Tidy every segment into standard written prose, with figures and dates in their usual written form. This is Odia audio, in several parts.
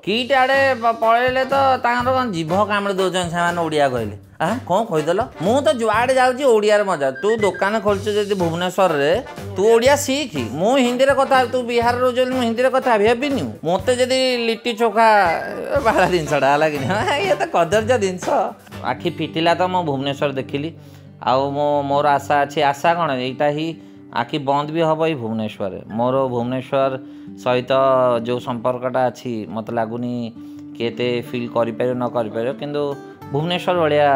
किट आड़े पलैले तो जीभ कामुड़ी दौरान से ओडिया कहले कौन कहीदेल मु तो जुआड़े जाऊँगी ओडिया मजा तू दुकान खोलु जब भुवनेश्वर रे तू ओडिया सीख मु हिंदी कथा तू बिहार रोज हिंदी कथा भाविनी मत जदि लिट्टी चोखा बाला जिनसा है कि ये तो कदर्य जिनस आखि फिटिला तो मो भुवनेश्वर देखिली आउ मोर आशा अच्छी आशा कौन यहीटा ही आखि बंद भी हम ये भुवनेश्वर मोर भुवनेश्वर सहित जो संपर्कटा अच्छी मत लगुनि केते फील कर न कर किंतु भुवनेश्वर भाया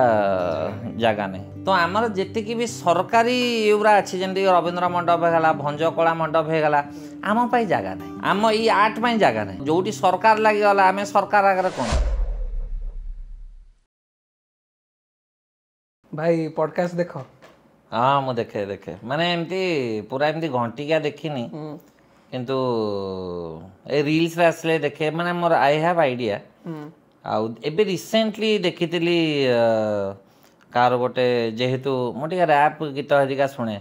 जगह नहीं तो आमर जी भी सरकारी युवा अच्छी जमी रवींद्र मंडप होगा भंजकला मंडप होगा आम जगह नहीं आम ये आर्ट जगह नहीं जो सरकार लगिगला आम सरकार आगे कौन भाई पॉडकास्ट देख हाँ मु देखे देखे माने एमती पूरा एमती घंटिका देखनी किंतु ए रील्स रे आसले देखे माने मोर आई हैव आइडिया आउ एबे रिसेंटली देखितली कार गोटे जेहेतु मोटिका रैप गीत हेरिका शुणे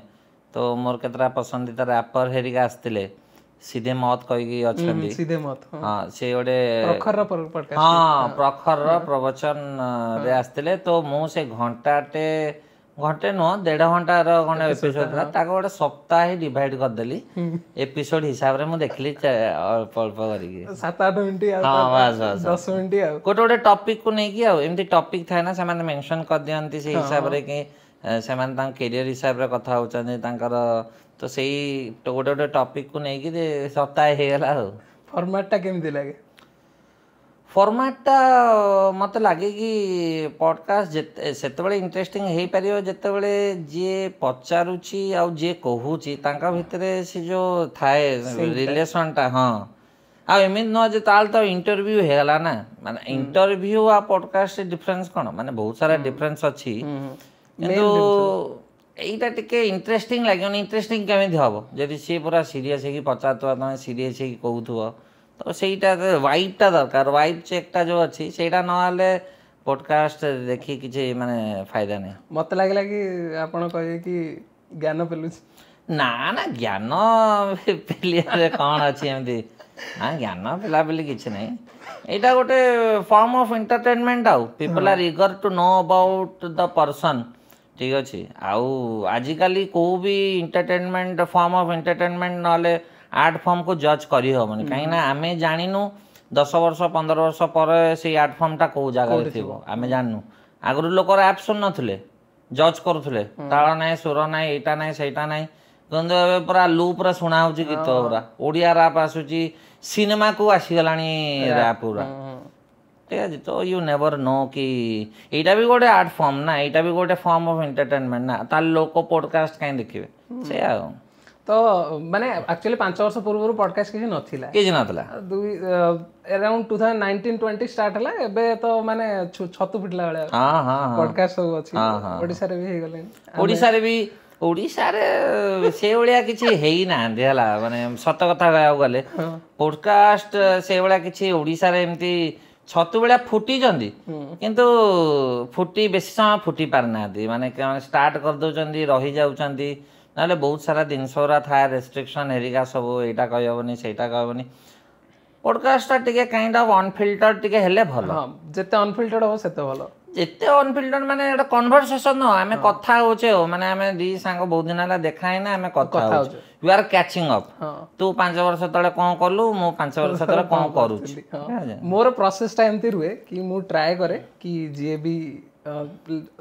तो मोर केतरा पसंदीदा रैपर हेरिका आसतिले सीधे मत कहीकि अच्छी सीधे मत हाँ से गोटे प्रखर हाँ प्रखर प्रवचन रे आसतिले तो मु से घंटे नुह 1.5 घंटार गण एपिसोड था गोटे सप्ताह डिवाइड करदेली एपिसोड हिसाब रे मुझे देखली अल्प अल्प करके 7-8 मिनट 10 मिनट गोटे गोटे टॉपिक को नहीं एमती टॉपिक थाए ना से मेंशन कर दियंती से हिसाब रे कि से कैरियर हिसाब रे कथा होचंदी तो सही गोटे गोटे टॉपिक को नहीं कि सप्ताह हो गला फॉर्मेट टा केमती लागे फॉर्मेटा मत लगे कि पॉडकास्ट से इंटरेस्टिंग हो पार जिते जी पचारुची आउ जी कहूची भितर से जो थाए रिलेशनटा हाँ आमती नुह जो तो इंटरव्यू होगला ना माने इंटरव्यू आ पॉडकास्ट डिफरेंस कौन माने बहुत सारा डिफरेंस अच्छी यहीटा टिके इंटरेस्टिंग लगे इंटरेस्टिंग केमी हम जब सी पूरा सीरीयस है पचार तुम सीरीयस है कहूथ तो सहीटा वाइबटा दरकार वाइब चेकटा जो अच्छी सेटा ना पॉडकास्ट देखी किसी माने फायदा नहीं मत लगे कि आपण कहे कि ज्ञान पेलु ना ना ज्ञान पेलिया कौन अच्छी एमती हाँ ज्ञान पेला पेली किसी नहीं यहाँ गोटे फॉर्म ऑफ एंटरटेनमेंट आउ people are eager to know about the person ठीक अच्छे आउ आजिकल को भी एंटरटेनमेंट फॉर्म ऑफ एंटरटेनमेंट ना आर्ट फॉर्म को जज करी होबनी कहीं आम जानू 10 वर्ष 15 वर्ष पर से आर्ट फॉर्मटा कौ जगह थी आम जानू आगुरी लोक ऐप शुण नुले जज करुले ताल ना सुर ना यहाँ ना सहीटा ना कि पूरा लूप रे शुणा हो गीत पूरा ओडिया रैप आसूची सिनेमा को आसीगला रैप पूरा ठीक है तो यू नेवर नो कि यहाँ भी गोटे आर्ट फॉर्म ना यहाँ भी गोटे फॉर्म ऑफ एंटरटेनमेंट ना तार लोक पॉडकास्ट कहीं देखिए से तो माने एक्चुअली 5 वर्ष पूर्व पॉडकास्ट किसी नथिला अराउंड 2019-20 स्टार्ट हला एबे तो माने छतु फिटला बेले हां हां पॉडकास्ट सब अछि ओडिसा रे भी हे गले ओडिसा रे से ओलिया किछि हेई ना देला माने सत कथा गाया गले पॉडकास्ट से ओलिया किछि ओडिसा रे एमती छतु बेला फुटी जंदी किंतु फुटी बेसी समय फुटी पार ना दी माने स्टार्ट कर दो जंदी रही जाउ जंदी ना बहुत सारा जिनस था रेस्ट्रिक्शन हेरिका सब यहाँ कहबनी से कहबनी पॉडकास्ट टिके काइंड ऑफ अनफिल्टर्ड टिके हेले भल जिते अनफिल्टर्ड हो सेते भल जिते अनफिल्टर्ड माने एटा कन्वर्सेशन हो आमे कथा होचे हो माने आमे दी सांग बहुत दिन हला देखा है ना आमे कथा होचे यू आर कैचिंग अप तू 5 वर्ष तले कोन करलु मु 5 वर्ष तले कोन करूची मोर प्रोसेस टा एमती रुए कि मु ट्राई करे कि जे भी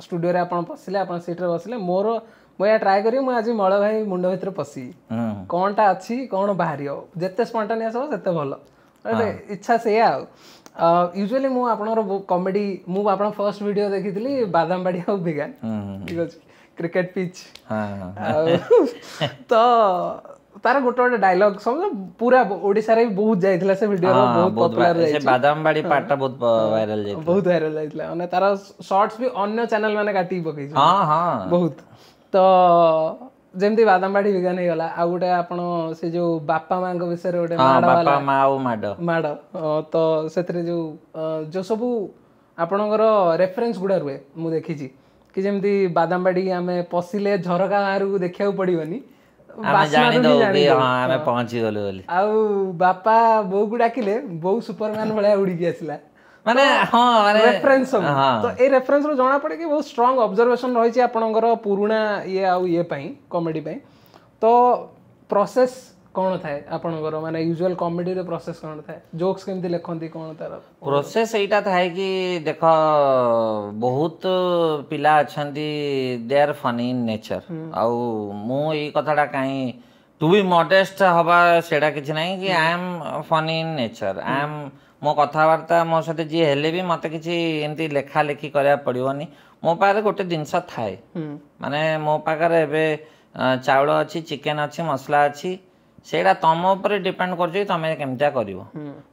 स्टूडियो रे आपण पसिले आपण सीट रे बसिले मोर मुझे ट्राए करी मुझे आज मल भाई मुंड भर पशि कौन टा अच्छी कौन बाहर जिते स्पंटानियस हो सेते भल इच्छा से यूजुअली मु आपनर कॉमेडी मु आपन फर्स्ट वीडियो देखितली बादामबाड़ी आ बिगान ठीक अछि क्रिकेट पिच तो तार गोटे गोटे डायलॉग समझ पूरा ओडिसा रे बहुत जाइथिला से वीडियो रो बहुत पॉपुलर से बादामबाड़ी पार्ट बहुत वायरल जाइथिला बहुत वायरल जाइथिला माने तार शॉर्ट्स भी अन्य चैनल माने काटी पकै हां हां बहुत तो जमती बादामबाड़ी विज्ञान हो गला आ गोटे आपण से जो बापा मां विषय रे गोटे बापा मां ओ माड तो सेतरे जो सब आपणकर रेफरेंस गुडा रुए मु देखी कि जमती बादामबाड़ी आमे पसिले झरका बाहर को देखिया पड़िबनी ଆମେ ଜାଣିଦଉ କି ହଁ ଆମେ ପହଞ୍ଚି ଗଲୁ ବୋଲି। ଆଉ ବାପା ବୋଉକୁ ଡାକିଲେ ବୋଉ ସୁପରମ୍ୟାନ ଭଳିଆ ଉଡ଼ିକି ଆସିଲା ମାନେ ହଁ ମାନେ ରେଫରେନ୍ସ ସବୁ। ତ ଏଇ ରେଫରେନ୍ସରୁ ଜଣା ପଡ଼େ କି ବହୁତ ଷ୍ଟ୍ରଙ୍ଗ ଅବଜର୍ଭେସନ ରହିଛି ଆପଣଙ୍କର ପୁରୁଣା ଇଏ ଆଉ ଇଏ ପାଇଁ କମେଡି ପାଇଁ। ତ ପ୍ରୋସେସ କ'ଣ ଥାଏ ଆପଣଙ୍କର, ମାନେ ୟୁଜୁଆଲ କମେଡିର ପ୍ରୋସେସ କ'ଣ ଥାଏ? ଜୋକ୍ସ କେମିତି ଲେଖନ୍ତି, କ'ଣ ତାର ପ୍ରୋସେସ ଏଇଟା ଥାଏ କି ଦେଖ ବହୁତ ପିଲା ଅଛନ୍ତି ଦେ ଆର୍ ଫନି ଇନ୍ ନେଚର। ଆଉ ମୁଁ ଏଇ କଥାଟା କାହିଁ ଟୁ ବି ମଡେଷ୍ଟ ହବା ସେଇଟା କିଛି ନାହିଁ କି I M Fani in nature. I M ମୋ କଥାବାର୍ତ୍ତା ମୋ ସହିତ ଯିଏ ହେଲେ ବି ମୋତେ କିଛି ଏମିତି ଲେଖା ଲେଖି କରିବାକୁ ପଡ଼ିବନି। ମୋ ପାଖରେ ଗୋଟେ ଜିନିଷ ଥାଏ, ମାନେ ମୋ ପାଖରେ ଏବେ ଚାଉଳ ଅଛି, ଚିକେନ ଅଛି, ମସଲା ଅଛି, ସେଇଟା ତମ ଉପରେ ଡିପେଣ୍ଡ କରୁଛି ତମେ କେମିତିଆ କରିବ।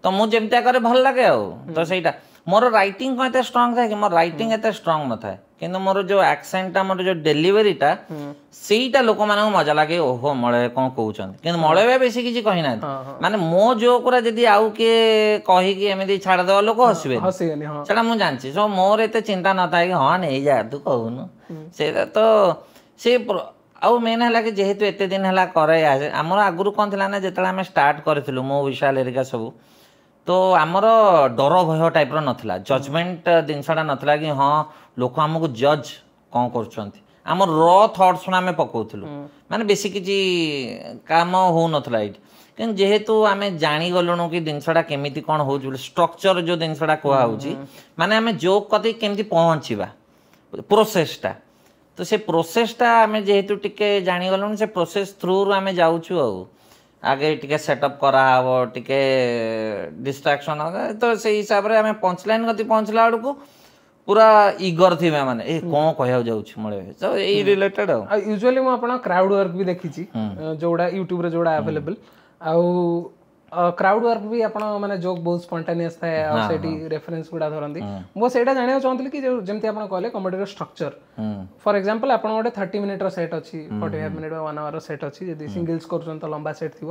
ତ ମୁଁ ଯେମିତିଆ କରେ ଭଲ ଲାଗେ ଆଉ। ତ ସେଇଟା ମୋର ରାଇଟିଂ କ'ଣ ଏତେ ଷ୍ଟ୍ରଙ୍ଗ ଥାଏ କି? ମୋର ରାଇଟିଂ ଏତେ ଷ୍ଟ୍ରଙ୍ଗ ନଥାଏ, କିନ୍ତୁ ମୋର ଯୋଉ ଆକ୍ସେଣ୍ଟଟା, ମୋର ଯୋଉ ଡେଲିଭରିଟା, ସେଇଟା ଲୋକମାନଙ୍କୁ ମଜା ଲାଗେ। ଓହୋ ମଳୟ କ'ଣ କହୁଛନ୍ତି, କିନ୍ତୁ ମଳୟ ବେଶୀ କିଛି କହିନାହାନ୍ତି। ମାନେ ମୋ ଜୋକରା ଯଦି ଆଉ କିଏ କହିକି ଏମିତି ଛାଡ଼ିଦେବା ଲୋକ ହସିବେ, ସେଇଟା ମୁଁ ଜାଣିଛି। ସୋ ମୋର ଏତେ ଚିନ୍ତା ନଥାଏ କି ହଁ ନେଇଯା ତୁ କହୁନୁ ସେଇଟା। ତ ସେ ଆଉ ମେନ୍ ହେଲା କି ଯେହେତୁ ଏତେ ଦିନ ହେଲା କରେ, ଆମର ଆଗରୁ କ'ଣ ଥିଲା ନା, ଯେତେବେଳେ ଆମେ ଷ୍ଟାର୍ଟ କରିଥିଲୁ ମୋ ବିଶାଲ ହେରିକା ସବୁ, ତ ଆମର ଡର ଭୟ ଟାଇପ୍ର ନଥିଲା, ଜଜମେଣ୍ଟ ଜିନିଷଟା ନଥିଲା କି ହଁ ଲୋକ ଆମକୁ ଜଜ୍ କ'ଣ କରୁଛନ୍ତି। ଆମର ର ଥଟ୍ସଗୁଡ଼ା ଆମେ ପକାଉଥିଲୁ, ମାନେ ବେଶୀ କିଛି କାମ ହେଉନଥିଲା ଏଇଠି। କିନ୍ତୁ ଯେହେତୁ ଆମେ ଜାଣିଗଲୁଣୁ କି ଜିନିଷଟା କେମିତି କ'ଣ ହେଉଛି ବୋଲି, ଷ୍ଟ୍ରକ୍ଚର ଯେଉଁ ଜିନିଷଟା କୁହାହେଉଛି, ମାନେ ଆମେ ଜୋକ୍ କତିକି କେମିତି ପହଞ୍ଚିବା, ପ୍ରୋସେସଟା, ତ ସେ ପ୍ରୋସେସଟା ଆମେ ଯେହେତୁ ଟିକେ ଜାଣିଗଲୁଣି, ସେ ପ୍ରୋସେସ ଥ୍ରୁରୁ ଆମେ ଯାଉଛୁ ଆଉ। ଆଗେ ଟିକେ ସେଟଅପ୍ କରାହେବ, ଟିକେ ଡିଷ୍ଟ୍ରାକ୍ସନ୍ ହେବ, ତ ସେଇ ହିସାବରେ ଆମେ ପଞ୍ଚଲାଇନ୍ କତି ପହଞ୍ଚିଲା ବେଳକୁ ପୁରା ଇଗର ଥିବେ, ମାନେ ଏ କ'ଣ କହିବାକୁ ଯାଉଛି ମଳେ। ତ ଏଇ ରିଲେଟେଡ୍ ଆଉ ୟୁଜୁଆଲି ମୁଁ ଆପଣ କ୍ରାଉଡ ୱାର୍କ ବି ଦେଖିଛି, ଯୋଉଟା ୟୁଟ୍ୟୁବରେ ଯୋଉଟା ଆଭେଲେବଲ୍। ଆଉ କ୍ରାଉଡ ୱାର୍କ ବି ଆପଣ ମାନେ ଜୋକ୍ ବହୁତ ସ୍ପଣ୍ଟାନିୟସ୍ ଥାଏ, ଆଉ ସେଇଠି ରେଫରେନ୍ସ ଗୁଡ଼ା ଧରନ୍ତି। ମୁଁ ସେଇଟା ଜାଣିବାକୁ ଚାହୁଁଥିଲି କି ଯେମିତି ଆପଣ କହିଲେ କମେଡିର ଷ୍ଟ୍ରକ୍ଚର, ଫର୍ ଏକ୍ସାମ୍ପଲ୍ ଆପଣ ଗୋଟେ 30 ମିନିଟ୍ର ସେଟ୍ ଅଛି, 45 ମିନିଟ୍ ବା 1 ଆୱାରର ସେଟ୍ ଅଛି, ଯଦି ସିଙ୍ଗଲ୍ସ କରୁଛନ୍ତି ତ ଲମ୍ବା ସେଟ୍ ଥିବ।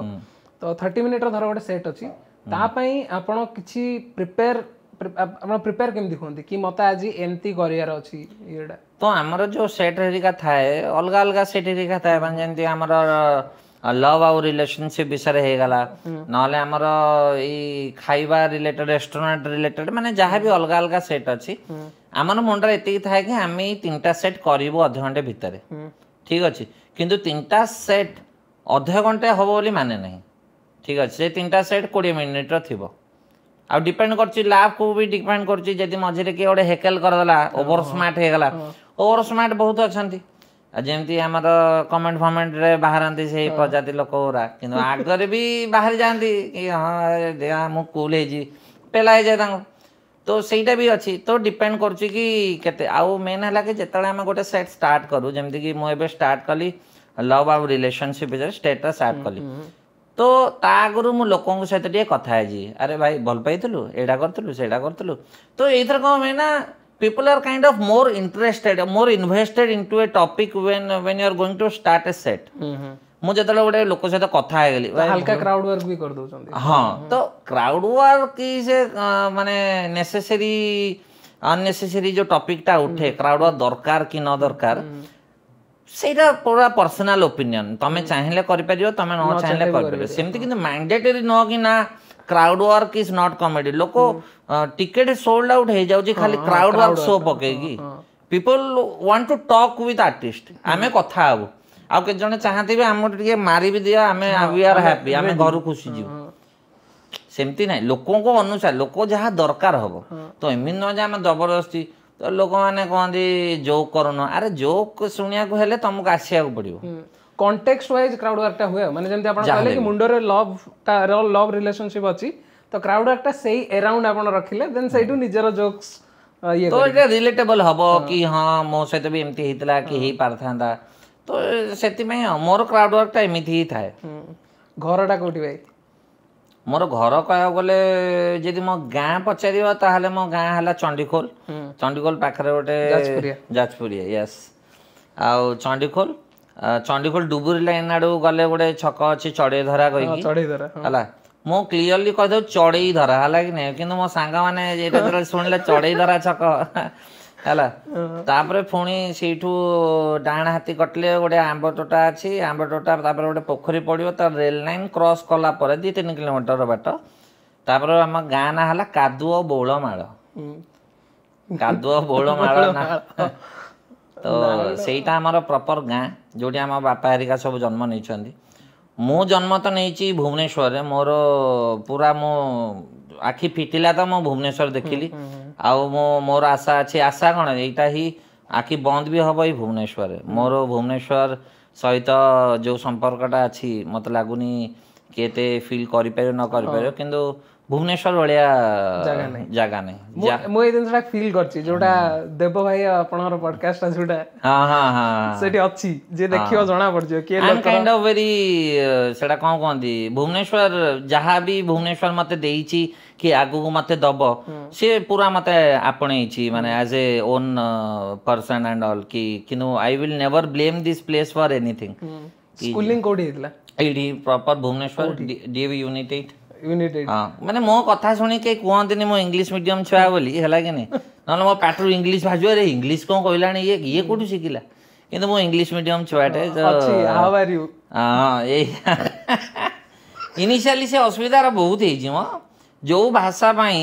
ତ 30 ମିନିଟ୍ର ଧର ଗୋଟେ ସେଟ୍ ଅଛି, ତା ପାଇଁ ଆପଣ କିଛି ଆପଣ ପ୍ରିପେୟାର କେମିତି ହୁଅନ୍ତି କି ମତେ ଆଜି ଏମିତି କରିବାର ଅଛି ଇଏଟା? ତ ଆମର ଯୋଉ ସେଟ୍ ହେରିକା ଥାଏ, ଅଲଗା ଅଲଗା ସେଟ୍ ହେରିକା ଥାଏ, ମାନେ ଯେମିତି ଆମର ଲଭ୍ ଆଉ ରିଲେସନସିପ୍ ବିଷୟରେ ହେଇଗଲା, ନହେଲେ ଆମର ଏଇ ଖାଇବା ରିଲେଟେଡ୍, ରେଷ୍ଟୁରାଣ୍ଟ ରିଲେଟେଡ୍, ମାନେ ଯାହା ବି ଅଲଗା ଅଲଗା ସେଟ୍ ଅଛି, ଆମର ମୁଣ୍ଡରେ ଏତିକି ଥାଏ କି ଆମେ ଏଇ 3ଟା ସେଟ୍ କରିବୁ ଅଧଘଣ୍ଟେ ଭିତରେ, ଠିକ୍ ଅଛି। କିନ୍ତୁ 3ଟା ସେଟ୍ ଅଧଘଣ୍ଟେ ହେବ ବୋଲି ମାନେ ନାହିଁ, ଠିକ୍ ଅଛି। ସେ 3ଟା ସେଟ୍ 20 ମିନିଟ୍ର ଥିବ। ଆଉ ଡିପେଣ୍ଡ କରୁଛି ଲାଭକୁ ବି ଡିପେଣ୍ଡ କରୁଛି, ଯଦି ମଝିରେ କିଏ ଗୋଟେ ହେକେଲ କରିଦେଲା, ଓଭର ସ୍ମାର୍ଟ ହେଇଗଲା, ଓଭର ସ୍ମାର୍ଟ ବହୁତ ଅଛନ୍ତି। ଆଉ ଯେମିତି ଆମର କମେଣ୍ଟ ଫମେଣ୍ଟରେ ବାହାରନ୍ତି ସେଇ ପ୍ରଜାତି ଲୋକ ଗୁରା, କିନ୍ତୁ ଆଗରେ ବି ବାହାରି ଯାଆନ୍ତି କି ହଁ ମୁଁ କୁଲ୍ ହେଇଛି, ପେଲା ହେଇଯାଏ ତାଙ୍କୁ। ତ ସେଇଟା ବି ଅଛି। ତ ଡିପେଣ୍ଡ କରୁଛି କି କେତେ। ଆଉ ମେନ୍ ହେଲା କି ଯେତେବେଳେ ଆମେ ଗୋଟେ ସେଟ୍ ଷ୍ଟାର୍ଟ କରୁ, ଯେମିତିକି ମୁଁ ଏବେ ଷ୍ଟାର୍ଟ କଲି ଲଭ୍ ଆଉ ରିଲେସନସିପ୍ ବିଷୟରେ ସେଟ୍ଟା ଷ୍ଟାର୍ଟ କଲି, ତ ତା ଆଗରୁ ମୁଁ ଲୋକଙ୍କ ସହିତ ଟିକେ କଥା ହେଇଛି, ଆରେ ଭାଇ ଭଲ ପାଇଥିଲୁ, ଏଇଟା କରିଥିଲୁ, ସେଇଟା କରିଥିଲୁ। ତ ଏଇଥର କ'ଣ ହୁଏ ନା, people are kind of more interested, more invested into a topic when you are going to start a set. ମୁଁ ଯେତେବେଳେ ଗୋଟେ ଲୋକ ସହିତ କଥା ହେଇଗଲି, ହାଲକା କ୍ରାଉଡ ୱାର୍କ ବି କରିଦଉଛନ୍ତି। ହଁ, ତ କ୍ରାଉଡ ୱାର୍କ କି ସେ ମାନେ ନେସେସରି ଅନନେସେସରି ଯୋଉ ଟପିକଟା ଉଠେ, କ୍ରାଉଡ ୱାର୍କ ଦରକାର କି ନ ଦରକାର, ସେଇଟା ପୁରା ପର୍ସନାଲ ଓପିନିଅନ। ତମେ ଚାହିଁଲେ କରିପାରିବ, ତମେ ନ ଚାହିଁଲେ କରିପାରିବ, ସେମିତି। କିନ୍ତୁ ମ୍ୟାଣ୍ଡେଟରୀ ନୁହଁ କି ନା crowd work is not comedy. ଲୋକ ଟିକେଟ ସୋଲ୍ଡ ଆଉଟ୍ ହେଇଯାଉଛି ଖାଲି କ୍ରାଉଡ ୱାର୍କ ଶୋ ପକେଇକି। People want to talk with artist, ଆମେ କଥା ହବୁ। ଆଉ କେତେ ଜଣ ଚାହାଁଥିବେ ଆମକୁ ଟିକେ ମାରି ବି ଦିଅ, ଆମେ वी आर हैप्पी, ଆମେ ଘରୁ ଖୁସି ଯିବୁ। ସେମିତି ନାହିଁ, ଲୋକଙ୍କ ଅନୁସାରେ ଲୋକ ଯାହା ଦରକାର ହବ। ତ ଏମିତି ନୁହଁ ଯେ ଆମେ ଜବରଦସ୍ତି। ତ ଲୋକମାନେ କହନ୍ତି ଜୋକ୍ କରୁନ, ଆରେ ଜୋକ୍ ଶୁଣିବାକୁ ହେଲେ ତମକୁ ଆସିବାକୁ ପଡିବ। କଣ୍ଟେକ୍ସଟ ୱାଇଜ କ୍ରାଉଡ ୱାର୍କଟା ହୁଏ, ମାନେ ଯେମିତି ଆପଣ କହିଲେ କି ମୁଣ୍ଡରେ ଲଭ୍ ରିଲେସନସିପ୍ ଅଛି, ତ କ୍ରାଉଡ ୱାର୍କଟା ସେଇ ଏରାଉଣ୍ଡ ଆପଣ ରଖିଲେ, ଦେନ୍ ସେଇଠୁ ନିଜର ଜୋକ୍ସ ଇଏ ତ ଏଇଟା ରିଲେଟେବଲ ହବ କି ହଁ ମୋ ସହିତ ବି ଏମିତି ହେଇଥିଲା କି ହେଇପାରିଥାନ୍ତା। ତ ସେଥିପାଇଁ ମୋର କ୍ରାଉଡ ୱାର୍କଟା ଏମିତି ହିଁ ଥାଏ। ଘରଟା କୋଉଠି ଭାଇ? ମୋର ଘର କହିବାକୁ ଗଲେ ଯଦି ମୋ ଗାଁ ପଚାରିବ ତାହେଲେ ମୋ ଗାଁ ହେଲା ଚଣ୍ଡିଖୋଲ। ଚଣ୍ଡିଖୋଲ ପାଖରେ ଗୋଟେ ଯାଜପୁରିଆ, ୟେସ୍। ଆଉ ଚଣ୍ଡିଖୋଲ ଡୁବୁରି ଲାଇନ୍ ଆଡ଼କୁ ଗଲେ ଗୋଟେ ଛକ ଅଛି ଚଢ଼େଇଧରା କହିକି, ହେଲା। ମୁଁ କ୍ଲିୟରଲି କହିଦେଉଛି ଚଢ଼େଇଧରା, ହେଲା କି ନାହିଁ। କିନ୍ତୁ ମୋ ସାଙ୍ଗମାନେ ଏଇଟା ଯେତେବେଳେ ଶୁଣିଲେ ଚଢ଼େଇଧରା ଛକ, ହେଲା ତାପରେ ପୁଣି ସେଇଠୁ ଡାହାଣ ହାତୀ କଟିଲେ ଗୋଟେ ଆମ୍ବ ତୋଟା ଅଛି ଆମ୍ବ ତୋଟା ତାପରେ ଗୋଟେ ପୋଖରୀ ପଡ଼ିବ ତା ରେଲ ଲାଇନ୍ କ୍ରସ୍ କଲା ପରେ 2-3 କିଲୋମିଟର ବାଟ ତାପରେ ଆମ ଗାଁ ନାଁ ହେଲା କାଦୁଅ ବଉଳମାଳ କାଦୁଅ ବଉଳମାଳ ନା ତ ସେଇଟା ଆମର ପ୍ରପର ଗାଁ ଯେଉଁଠି ଆମ ବାପା ହେରିକା ସବୁ ଜନ୍ମ ନେଇଛନ୍ତି ମୁଁ ଜନ୍ମ ତ ନେଇଛି ଭୁବନେଶ୍ୱରରେ ମୋର ପୁରା ମୁଁ ଆଖି ଫିଟିଲା ତ ମୁଁ ଭୁବନେଶ୍ୱର ଦେଖିଲି ଆଉ ମୋର ଆଶା ଅଛି ଆଶା କ'ଣ ଏଇଟା ହିଁ ଆଖି ବନ୍ଦ ବି ହେବ ଏଇ ଭୁବନେଶ୍ୱରରେ ମୋର ଭୁବନେଶ୍ୱର ସହିତ ଯେଉଁ ସମ୍ପର୍କଟା ଅଛି ମୋତେ ଲାଗୁନି କି ଏତେ ଫିଲ୍ କରିପାରିବ ନ କରିପାରିବ କିନ୍ତୁ ଭୁବନେଶ୍ୱର ଭଳିଆ ଜାଗା ନାହିଁ ମୁଁ ଏଇ ଜିନିଷଟା ଫିଲ୍ କରିଛି ଯୋଉଟା ଦେବ ଭାଇ ଆପଣଙ୍କର ପଡକାଷ୍ଟଟା ଯୋଉଟା ସେଠି ଅଛି ଯିଏ ଦେଖିବ ଜଣା ପଡିଯିବ କିଏ କାଇଣ୍ଡ ଅଫ୍ ଭେରି ସେଟା କ'ଣ କୁହନ୍ତି ଭୁବନେଶ୍ୱର ଯାହା ବି ଭୁବନେଶ୍ୱର ମୋତେ ଦେଇଛି କି ଆଗକୁ ମୋତେ ଦବ ସିଏ ପୁରା ମୋତେ ଆପଣେଇଛି ମାନେ ଆଜ୍ ଏ ଓନ୍ ପର୍ସନ୍ ଆଣ୍ଡ ଅଲ୍ କି କିନ୍ତୁ I will never blame this place for anything schooling କୋଉଠି ହେଇଥିଲା ଏଇଠି ପ୍ରପର ଭୁବନେଶ୍ୱର ଡିଏଭି ୟୁନିଟ୍ 8 ହଁ ମାନେ ମୋ କଥା ଶୁଣି କେହି କୁହନ୍ତିନି ମୁଁ ଇଂଲିଶ ମିଡ଼ିୟମ ଛୁଆ ବୋଲି ହେଲା କି ନି ନହେଲେ ମୋ ପାଟିରୁ ଇଂଲିଶ ଭାଜିବ ରେ ଇଂଲିଶ କ'ଣ କହିଲାଣି ଇଏ କୋଉଠୁ ଶିଖିଲା କିନ୍ତୁ ମୁଁ ଇଂଲିଶ ମିଡ଼ିୟମ ଛୁଆଟେ ହଁ ଏଇ ଇନିସିଆଲି ସେ ଅସୁବିଧାର ବହୁତ ହେଇଛି ମ ଯେଉଁ ଭାଷା ପାଇଁ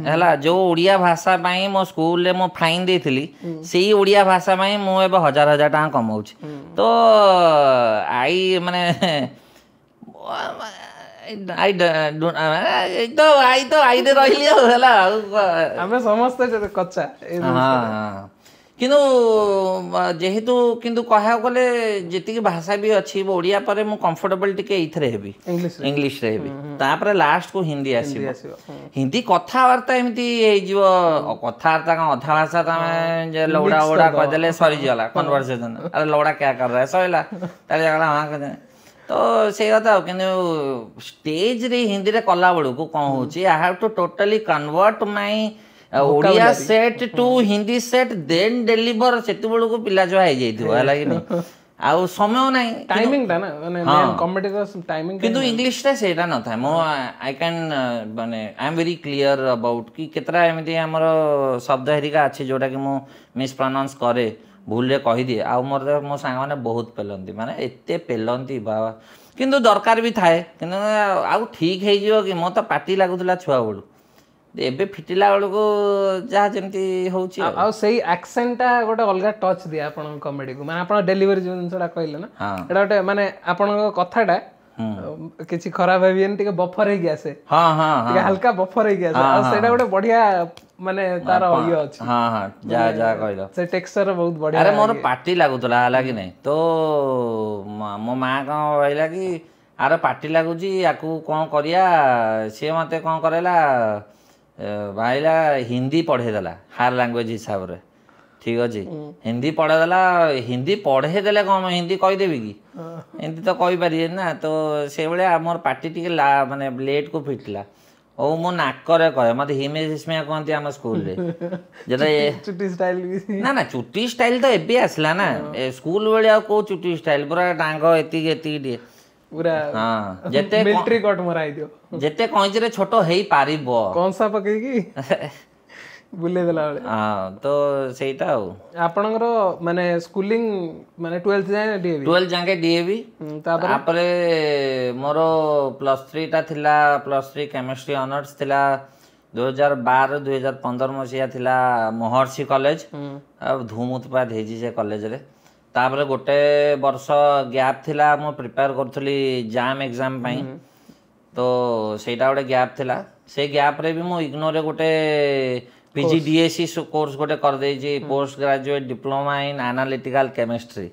ହେଲା ଯେଉଁ ଓଡ଼ିଆ ଭାଷା ପାଇଁ ମୋ ସ୍କୁଲରେ ମୁଁ ଫାଇନ୍ ଦେଇଥିଲି ସେଇ ଓଡ଼ିଆ ଭାଷା ପାଇଁ ମୁଁ ଏବେ 1000 ଟଙ୍କା କମାଉଛି ତ ମାନେ ଆଇରେ ରହିଲି ଆଉ ହେଲା ଆମେ ସମସ୍ତେ କଚା କିନ୍ତୁ ଯେହେତୁ କିନ୍ତୁ କହିବାକୁ ଗଲେ ଯେତିକି ଭାଷା ବି ଅଛି ଓଡ଼ିଆ ପରେ ମୁଁ କମ୍ଫର୍ଟେବଲ ଟିକେ ଏଇଥିରେ ହେବି ଇଂଲିଶରେ ହେବି ତାପରେ ଲାଷ୍ଟକୁ ହିନ୍ଦୀ ଆସିବ ହିନ୍ଦୀ କଥାବାର୍ତ୍ତା ଏମିତି ହେଇଯିବ କଥାବାର୍ତ୍ତା କ'ଣ ଅଧା ଭାଷା ତମେ ଲଉଡ଼ା ଓଡ଼ା କହିଦେଲେ ସରିଯିଗଲା କନଭରସେସନ ଆରେ ଲଉଡ଼ା କ୍ୟା କର ରहा ସରିଲା ତାହେଲେ ତ ସେଇ କଥା ଆଉ କିନ୍ତୁ ଷ୍ଟେଜରେ ହିନ୍ଦୀରେ କଲା ବେଳକୁ କ'ଣ ହେଉଛି I have to totally convert my Odia set to Hindi set then deliver ସେତେବେଳକୁ ପିଲା ଛୁଆ ହେଇଯାଇଥିବ ହେଲା କି ନାହିଁ ଆଉ ସମୟ ନାହିଁ କିନ୍ତୁ ଇଂଲିଶରେ ସେଇଟା ନଥାଏ ମୁଁ ଆଇ କ୍ୟାନ୍ ମାନେ I M very clear about କି କେତେଟା ଏମିତି ଆମର ଶବ୍ଦ ହେରିକା ଅଛି ଯେଉଁଟାକି ମୁଁ ମିସ୍ପ୍ରନାଉନ୍ସ କରେ ଭୁଲରେ କହିଦିଏ ଆଉ ମୋର ମୋ ସାଙ୍ଗମାନେ ବହୁତ ପେଲନ୍ତି ମାନେ ଏତେ ପେଲନ୍ତି ବାବା କିନ୍ତୁ ଦରକାର ବି ଥାଏ କିନ୍ତୁ ଆଉ ଠିକ୍ ହେଇଯିବ କି ମୋ ତ ପାଟି ଲାଗୁଥିଲା ଛୁଆବେଳୁ ଏବେ ଫିଟିଲା ବେଳକୁ ଯାହା ଯେମିତି ହେଉଛି ଆଉ ସେଇ ଆକ୍ସେଣ୍ଟଟା ଗୋଟେ ଅଲଗା ଟଚ୍ ଦିଏ ଆପଣଙ୍କ କମେଡିକୁ ମାନେ ଆପଣ ଡେଲିଭରି ଯେଉଁ ଜିନିଷଟା କହିଲେ ନା ଏଇଟା ଗୋଟେ ମାନେ ଆପଣଙ୍କ କଥାଟା କିଛି ଖରାପ ଭାବିବେନି ଟିକେ ବଫର ହେଇକି ଆସେ ଟିକେ ହାଲକା ବଫର ହେଇକି ଆସେ ଆଉ ସେଇଟା ଗୋଟେ ବଢିଆ ମାନେ ତାର ଇଏ ଅଛି ଯାହା କହିଲ ସେ ଟେକ୍ସଚର ବହୁତ ବଢିଆ ଆରେ ମୋର ପାଟି ଲାଗୁଥିଲା ହେଲା କି ନାହିଁ ତ ମୋ ମା କ'ଣ କହିଲା କି ଆରେ ପାଟି ଲାଗୁଛି ୟାକୁ କ'ଣ କରିବା ସିଏ ମୋତେ କ'ଣ କରେଇଲା ଭାଇଲା ହିନ୍ଦୀ ପଢ଼େଇଦେଲା ହାର୍ ଲାଙ୍ଗୁଏଜ ହିସାବରେ ଠିକ୍ ଅଛି ହିନ୍ଦୀ ପଢ଼େଇଦେଲା ହିନ୍ଦୀ ପଢ଼େଇଦେଲେ କ'ଣ ହିନ୍ଦୀ କହିଦେବି କି ହିନ୍ଦୀ ତ କହିପାରିବେନି ନା ତ ସେଇଭଳିଆ ଆମର ପାଟି ଟିକେ ମାନେ ଲେଟ୍କୁ ଫିଟିଲା ହଉ ମୁଁ ନାକରେ କହେ ମୋତେ ହିମେଶ ରେଶମିଆ କୁହନ୍ତି ଆମ ସ୍କୁଲରେ ଯେଟା ନା ଚୁଟି ଷ୍ଟାଇଲ ତ ଏବେ ଆସିଲା ନା ସ୍କୁଲ ବେଳେ ଆଉ କୋଉ ଚୁଟି ଷ୍ଟାଇଲ ପୁରା ଡାଙ୍ଗ ଏତିକି ଟିକେ ଯେତେ କଇଁଚିରେ ଛୋଟ ହେଇପାରିବ କଂସା ପକେଇକି ବୁଲେଇ ଦେଲା ବେଳେ ତ ସେଇଟା ଆଉ ଆପଣଙ୍କର ମାନେ ସ୍କୁଲିଂ ମାନେ 12th ଯାଏ ଡିଏଭି ତାପରେ ମୋର +3ଟା ଥିଲା +3 କେମିଷ୍ଟ୍ରି ଅନର୍ସ ଥିଲା 2012-2015 ମସିହା ଥିଲା ମହର୍ଷି କଲେଜ ଆଉ ଧୁମ୍ ଉତ୍ପାତ ହେଇଛି ସେ କଲେଜରେ ତାପରେ ଗୋଟେ ବର୍ଷ ଗ୍ୟାପ୍ ଥିଲା ମୁଁ ପ୍ରିପେୟାର କରୁଥିଲି ଜାମ୍ ଏକ୍ଜାମ୍ ପାଇଁ ତ ସେଇଟା ଗୋଟେ ଗ୍ୟାପ୍ ଥିଲା ସେ ଗ୍ୟାପ୍ରେ ବି ମୁଁ ଇଗ୍ନୋରେ ଗୋଟେ PGDSC କୋର୍ସ ଗୋଟେ କରିଦେଇଛି post graduate diploma in analytical chemistry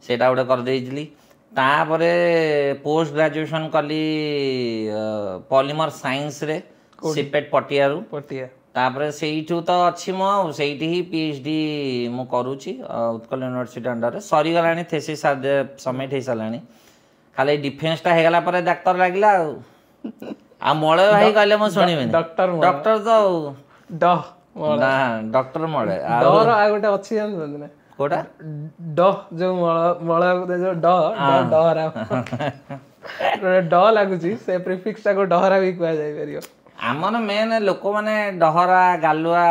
ସେଇଟା ଗୋଟେ କରିଦେଇଥିଲି ତାପରେ ପୋଷ୍ଟ ଗ୍ରାଜୁଏସନ୍ କଲି ପଲିମର ସାଇନ୍ସରେ ସିପେଟ୍ ପଟିଆରୁ ତାପରେ ସେଇଠୁ ତ ଅଛି ମୁଁ ଆଉ ସେଇଠି ହିଁ PhD ମୁଁ କରୁଛି ଉତ୍କଳ ୟୁନିଭର୍ସିଟି ଅଣ୍ଡରରେ ସରିଗଲାଣି ଥେସିସ୍ ସବମିଟ୍ ହେଇସାରିଲାଣି ଖାଲି ଡିଫେନ୍ସଟା ହେଇଗଲା ପରେ ଡାକ୍ତର ଲାଗିଲା ଆଉ ମଳୟ ଭାଇ କହିଲେ ମୁଁ ଶୁଣିବିନି ଡକ୍ଟର ତ ଆଉ ଡକ୍ଟର ମଳୟ ଆଉ ଗୋଟେ ଅଛି ଜାଣିଛନ୍ତି ନା କୋଉଟା ଯୋଉ ମଳୟ ଡହରା ଡ ଲାଗୁଛି ସେ ପ୍ରିଫିକ୍ସଟାକୁ ଡହରା ବି କୁହାଯାଇ ପାରିବ ଆମର ମେନ୍ ଲୋକମାନେ ଡହରା ଗାଲୁଆ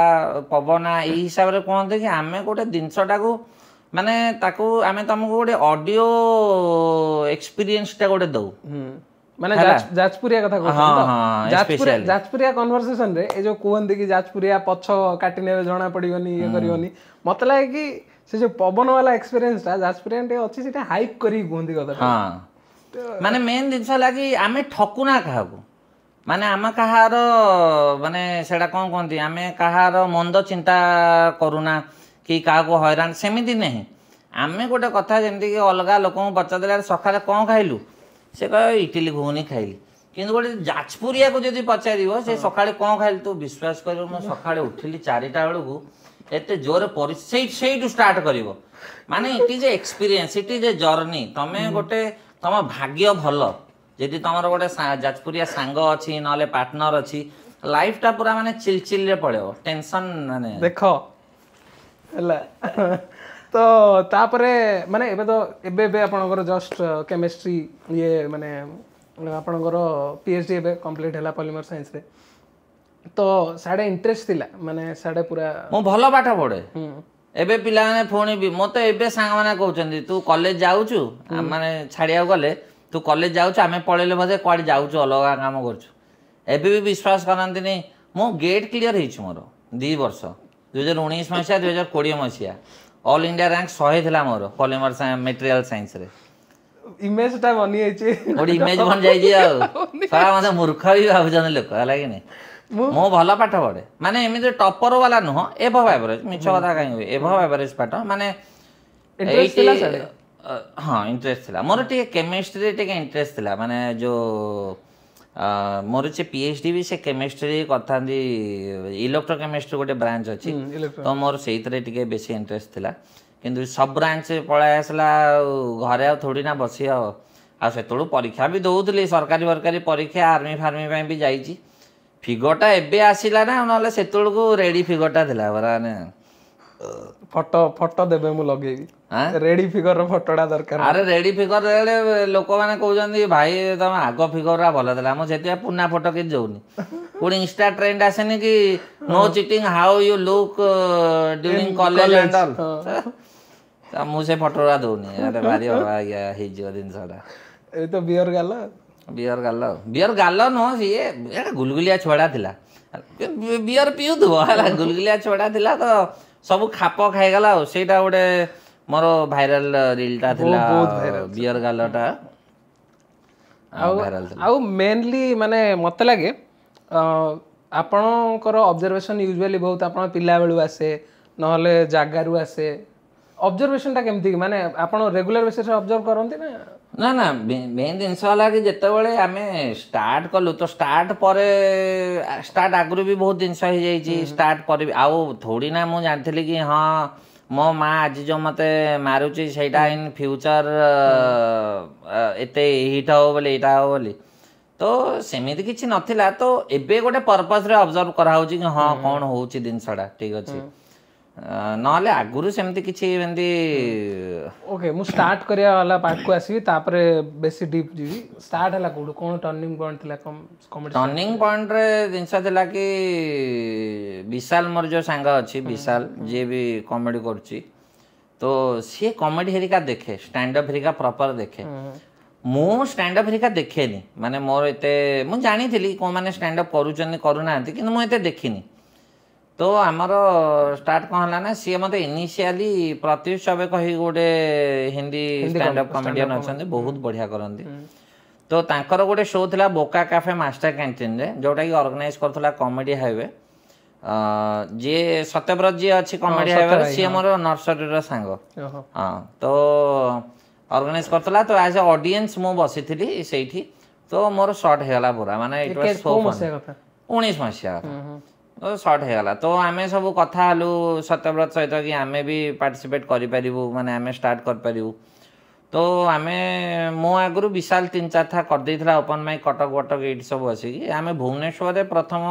ପବନା ଏଇ ହିସାବରେ କୁହନ୍ତି କି ଆମେ ଗୋଟେ ଜିନିଷଟାକୁ ମାନେ ତାକୁ ଆମେ ତମକୁ ଗୋଟେ ଅଡିଓ ଏକ୍ସପିରିଏନ୍ସଟା ଗୋଟେ ଦଉ ମାନେ ଯାଜପୁରିଆ କଥା କହୁଛନ୍ତି ଯାଜପୁରିଆ କନଭରସେସନ ରେ ଏ ଯୋଉ କୁହନ୍ତି କି ଯାଜପୁରିଆ ପଛ କାଟି ନେବେ ଜଣା ପଡିବନି ଇଏ କରିବନି ମତେ ଲାଗେ କି ସେ ଯୋଉ ପବନ ବାଲା ଏକ୍ସପିରିଏନ୍ସ ଟା ଯାଜପୁରିଆ ଟିକେ ଅଛି ସେଟା ହାଇପ୍ କରିକି କୁହନ୍ତି କଥା ମାନେ ମେନ୍ ଜିନିଷ ହେଲା କି ଆମେ ଠକୁନା କାହାକୁ ମାନେ ଆମେ କାହାର ମାନେ ସେଇଟା କ'ଣ କୁହନ୍ତି ଆମେ କାହାର ମନ୍ଦ ଚିନ୍ତା କରୁନା କି କାହାକୁ ହଇରାଣ ସେମିତି ନାହିଁ ଆମେ ଗୋଟେ କଥା ଯେମିତିକି ଅଲଗା ଲୋକଙ୍କୁ ପଚାରିଦେଲେ ସକାଳେ କ'ଣ ଖାଇଲୁ ସେ କହିବ ଇଟିଲି ଘୁଗୁନି ଖାଇଲି କିନ୍ତୁ ଗୋଟେ ଯାଜପୁରିଆକୁ ଯଦି ପଚାରିବ ସେ ସକାଳେ କ'ଣ ଖାଇଲୁ ତୁ ବିଶ୍ୱାସ କରିବ ମୁଁ ସକାଳେ ଉଠିଲି 4ଟା ବେଳକୁ ଏତେ ଜୋରେ ସେଇଠୁ ଷ୍ଟାର୍ଟ କରିବ ମାନେ it is a experience it is a journey ତମେ ଗୋଟେ ତମ ଭାଗ୍ୟ ଭଲ ଯଦି ତମର ଗୋଟେ ଯାଜପୁରିଆ ସାଙ୍ଗ ଅଛି ନହେଲେ ପାର୍ଟନର ଅଛି ଲାଇଫଟା ପୁରା ମାନେ ଚିଲଚିଲରେ ପଳେଇବ ଟେନସନ୍ ମାନେ ଦେଖ ହେଲା ତ ତାପରେ ମାନେ ଏବେ ଆପଣଙ୍କର ଜଷ୍ଟ କେମିଷ୍ଟ୍ରି ଇଏ ମାନେ ଆପଣଙ୍କର PhD ଏବେ କମ୍ପ୍ଲିଟ୍ ହେଲା ପଲିମର ସାଇନ୍ସରେ ତ ସାଡ଼େ ଇଣ୍ଟରେଷ୍ଟ ଥିଲା ମାନେ ସାଡ଼େ ପୁରା ମୁଁ ଭଲ ପାଠ ପଢ଼େ ଏବେ ପିଲାମାନେ ପୁଣି ବି ମୋତେ ଏବେ ସାଙ୍ଗମାନେ କହୁଛନ୍ତି ତୁ କଲେଜ ଯାଉଛୁ ମାନେ ଛାଡ଼ିବାକୁ ଗଲେ ତୁ କଲେଜ ଯାଉଛୁ ଆମେ ପଳେଇଲେ ବୋଧେ କୁଆଡ଼େ ଯାଉଛୁ ଅଲଗା କାମ କରୁଛୁ ଏବେ ବି ବିଶ୍ୱାସ କରନ୍ତିନି ମୁଁ ଗେଟ୍ କ୍ଲିୟର ହେଇଛି ମୋର 2 ବର୍ଷ 2019 ମସିହା 2020 ମସିହା ଅଲ୍ ଇଣ୍ଡିଆ ରାଙ୍କ 100 ଥିଲା ମୋର ପଲିମର ମେଟେରିଆଲ ସାଇନ୍ସରେ ଇମେଜଟା ବନି ଯାଇଛି ଗୋଟେ ଇମେଜ ବନି ଯାଇଛି ଆଉ ସାରା ମୋତେ ମୂର୍ଖ ବି ଭାବୁଛନ୍ତି ଲୋକ ହେଲା କି ନାହିଁ ମୁଁ ଭଲ ପାଠ ପଢ଼େ ମାନେ ଏମିତି ଟପର ବାଲା ନୁହଁ ଏଭବ ଆଭରେଜ ମିଛ କଥା କାହିଁକି ଏଭବ ଆଭରେଜ ପାଠ ମାନେ ହଁ ଇଣ୍ଟରେଷ୍ଟ ଥିଲା ମୋର ଟିକେ କେମିଷ୍ଟ୍ରିରେ ଟିକେ ଇଣ୍ଟରେଷ୍ଟ ଥିଲା ମାନେ ଯେଉଁ ମୋର ସେ PhD ବି ସେ କେମିଷ୍ଟ୍ରି କରିଥାନ୍ତି ଇଲେକ୍ଟ୍ରୋ କେମିଷ୍ଟ୍ରି ଗୋଟେ ବ୍ରାଞ୍ଚ ଅଛି ତ ମୋର ସେଇଥିରେ ଟିକେ ବେଶୀ ଇଣ୍ଟରେଷ୍ଟ ଥିଲା କିନ୍ତୁ ସବୁ ବ୍ରାଞ୍ଚ ପଳାଇ ଆସିଲା ଆଉ ଘରେ ଆଉ ଥୋଡ଼ି ନା ବସି ଆଉ ସେତେବେଳୁ ପରୀକ୍ଷା ବି ଦେଉଥିଲି ସରକାରୀ ପରୀକ୍ଷା ଆର୍ମି ଫାର୍ମି ପାଇଁ ବି ଯାଇଛି ଫିଗରଟା ଏବେ ଆସିଲା ନା ନହେଲେ ସେତେବେଳକୁ ରେଡି ଫିଗରଟା ଥିଲା ମାନେ ଫଟୋ ଦେବେ ମୁଁ ଲଗେଇବି ରେଡି ଫିଗରର ଫଟୋଟା ଦରକାର ଆରେ ରେଡି ଫିଗର ଲୋକମାନେ କହୁଛନ୍ତି ଭାଇ ତମ ଆଗ ଫିଗରଟା ଭଲ ଥିଲା ମୁଁ ସେଥିପାଇଁ ପୁରୁଣା ଫଟୋ କିଛି ଦଉନି ପୁଣି ଇନଷ୍ଟା ଟ୍ରେଣ୍ଡ ଆସେନି କି no cheating how you look during college and all ମୁଁ ସେ ଫଟୋଟା ଦଉନି ଭାରି ହେଇଯିବ ଜିନିଷଟା ଏଇ ତ ବିୟର ଗାଲ ନୁହଁ ସିଏ ଗୁଲଗୁଲିଆ ଛୁଆଟା ଥିଲା ବିୟର ପିଉଥିବ ହେଲା ଗୁଲଗୁଲିଆ ଛୁଆଟା ଥିଲା ତ ସବୁ ଖାପ ଖାଇଗଲା ଆଉ ସେଇଟା ଗୋଟେ ମୋର ଭାଇରାଲ ରିଲଟା ଥିଲା ବିୟର ଗାଲଟା ଆଉ ମେନଲି ମାନେ ମତେ ଲାଗେ ଆପଣଙ୍କର ଅବଜରଭେସନ ୟୁଜୁଆଲି ବହୁତ ଆପଣ ପିଲାବେଳୁ ଆସେ ନହେଲେ ଜାଗାରୁ ଆସେ ଅବଜରଭେସନଟା କେମିତି ମାନେ ଆପଣ ରେଗୁଲାର ବେସିସରେ ଅବଜର୍ଭ କରନ୍ତି ନା ନା ମେନ୍ ଜିନିଷ ହେଲା କି ଯେତେବେଳେ ଆମେ ଷ୍ଟାର୍ଟ କଲୁ ତ ଷ୍ଟାର୍ଟ ଆଗରୁ ବି ବହୁତ ଜିନିଷ ହେଇଯାଇଛି ଷ୍ଟାର୍ଟ ପରେ ଆଉ ଥୋଡ଼ି ନା ମୁଁ ଜାଣିଥିଲି କି ହଁ ମୋ ମା ଆଜି ଯେଉଁ ମୋତେ ମାରୁଛି ସେଇଟା ଇନ୍ ଫ୍ୟୁଚର ଏତେ ହିଟ୍ ହବ ବୋଲି ଏଇଟା ହବ ବୋଲି ତ ସେମିତି କିଛି ନଥିଲା ତ ଏବେ ଗୋଟେ ପର୍ପଜରେ ଅବଜର୍ଭ କରାହେଉଛି କି ହଁ କ'ଣ ହେଉଛି ଜିନିଷଟା ଠିକ୍ ଅଛି ନହେଲେ ଆଗରୁ ସେମିତି କିଛି ଏମିତି ଓକେ ମୁଁ ଷ୍ଟାର୍ଟ କରିବା ବାଲା ପାର୍ଟକୁ ଆସିବି ତାପରେ ବେଶୀ ଡିପ୍ ଯିବି ଷ୍ଟାର୍ଟ ହେଲା କୋଉଠୁ କ'ଣ ଟର୍ଣ୍ଣିଂ ପଏଣ୍ଟ ଥିଲା ଟର୍ଣ୍ଣିଂ ପଏଣ୍ଟରେ ଜିନିଷ ଥିଲା କି ବିଶାଲ ମୋର ଯେଉଁ ସାଙ୍ଗ ଅଛି ବିଶାଲ ଯିଏ ବି କମେଡ଼ି କରୁଛି ତ ସିଏ କମେଡ଼ି ହେରିକା ଦେଖେ ଷ୍ଟାଣ୍ଡଅପ୍ ହେରିକା ପ୍ରପର ଦେଖେ ମୁଁ ଷ୍ଟାଣ୍ଡଅପ୍ ହେରିକା ଦେଖେନି ମାନେ ମୋର ଏତେ ମୁଁ ଜାଣିଥିଲି କେଉଁମାନେ ଷ୍ଟାଣ୍ଡଅପ୍ କରୁଛନ୍ତି କରୁନାହାନ୍ତି କିନ୍ତୁ ମୁଁ ଏତେ ଦେଖିନି ତ ଆମର ଷ୍ଟାର୍ଟ କ'ଣ ହେଲା ନା ସିଏ ମୋତେ ଇନିସିଆଲି ପ୍ରତ୍ୟୁଷ ଚବେ କହିକି ଗୋଟେ ହିନ୍ଦୀ ଷ୍ଟାଣ୍ଡଅପ୍ କମେଡ଼ିଆନ୍ ଅଛନ୍ତି ବହୁତ ବଢ଼ିଆ କରନ୍ତି ତ ତାଙ୍କର ଗୋଟେ ଶୋ ଥିଲା ବୋକା କାଫେ ମାଷ୍ଟର କ୍ୟାଣ୍ଟିନ୍ରେ ଯେଉଁଟାକି ଅର୍ଗାନାଇଜ୍ କରୁଥିଲା କମେଡ଼ି ହାଇୱେ ଯିଏ ସତ୍ୟବ୍ରତ ଯିଏ ଅଛି କମେଡ଼ି ହାଇୱେରେ ସିଏ ମୋର ନର୍ସରୀର ସାଙ୍ଗ ହଁ ତ ଅର୍ଗାନାଇଜ୍ କରୁଥିଲା ତ ଆଜ୍ ଏ ଅଡ଼ିଏନ୍ସ ମୁଁ ବସିଥିଲି ସେଇଠି ତ ମୋର ସର୍ଟ ହେଇଗଲା ପୁରା ମାନେ 19 ମସିହା ସର୍ଟ ହେଇଗଲା ତ ଆମେ ସବୁ କଥା ହେଲୁ ସତ୍ୟବ୍ରତ ସହିତ କି ଆମେ ବି ପାର୍ଟିସିପେଟ୍ କରିପାରିବୁ ମାନେ ଆମେ ଷ୍ଟାର୍ଟ କରିପାରିବୁ ତ ଆମେ ମୋ ଆଗରୁ ବିଶାଲ 3-4 ଥର କରିଦେଇଥିଲା ଓପନ୍ ମାଇକ୍ କଟକ ଏଇଠି ସବୁ ଆସିକି ଆମେ ଭୁବନେଶ୍ୱରରେ ପ୍ରଥମ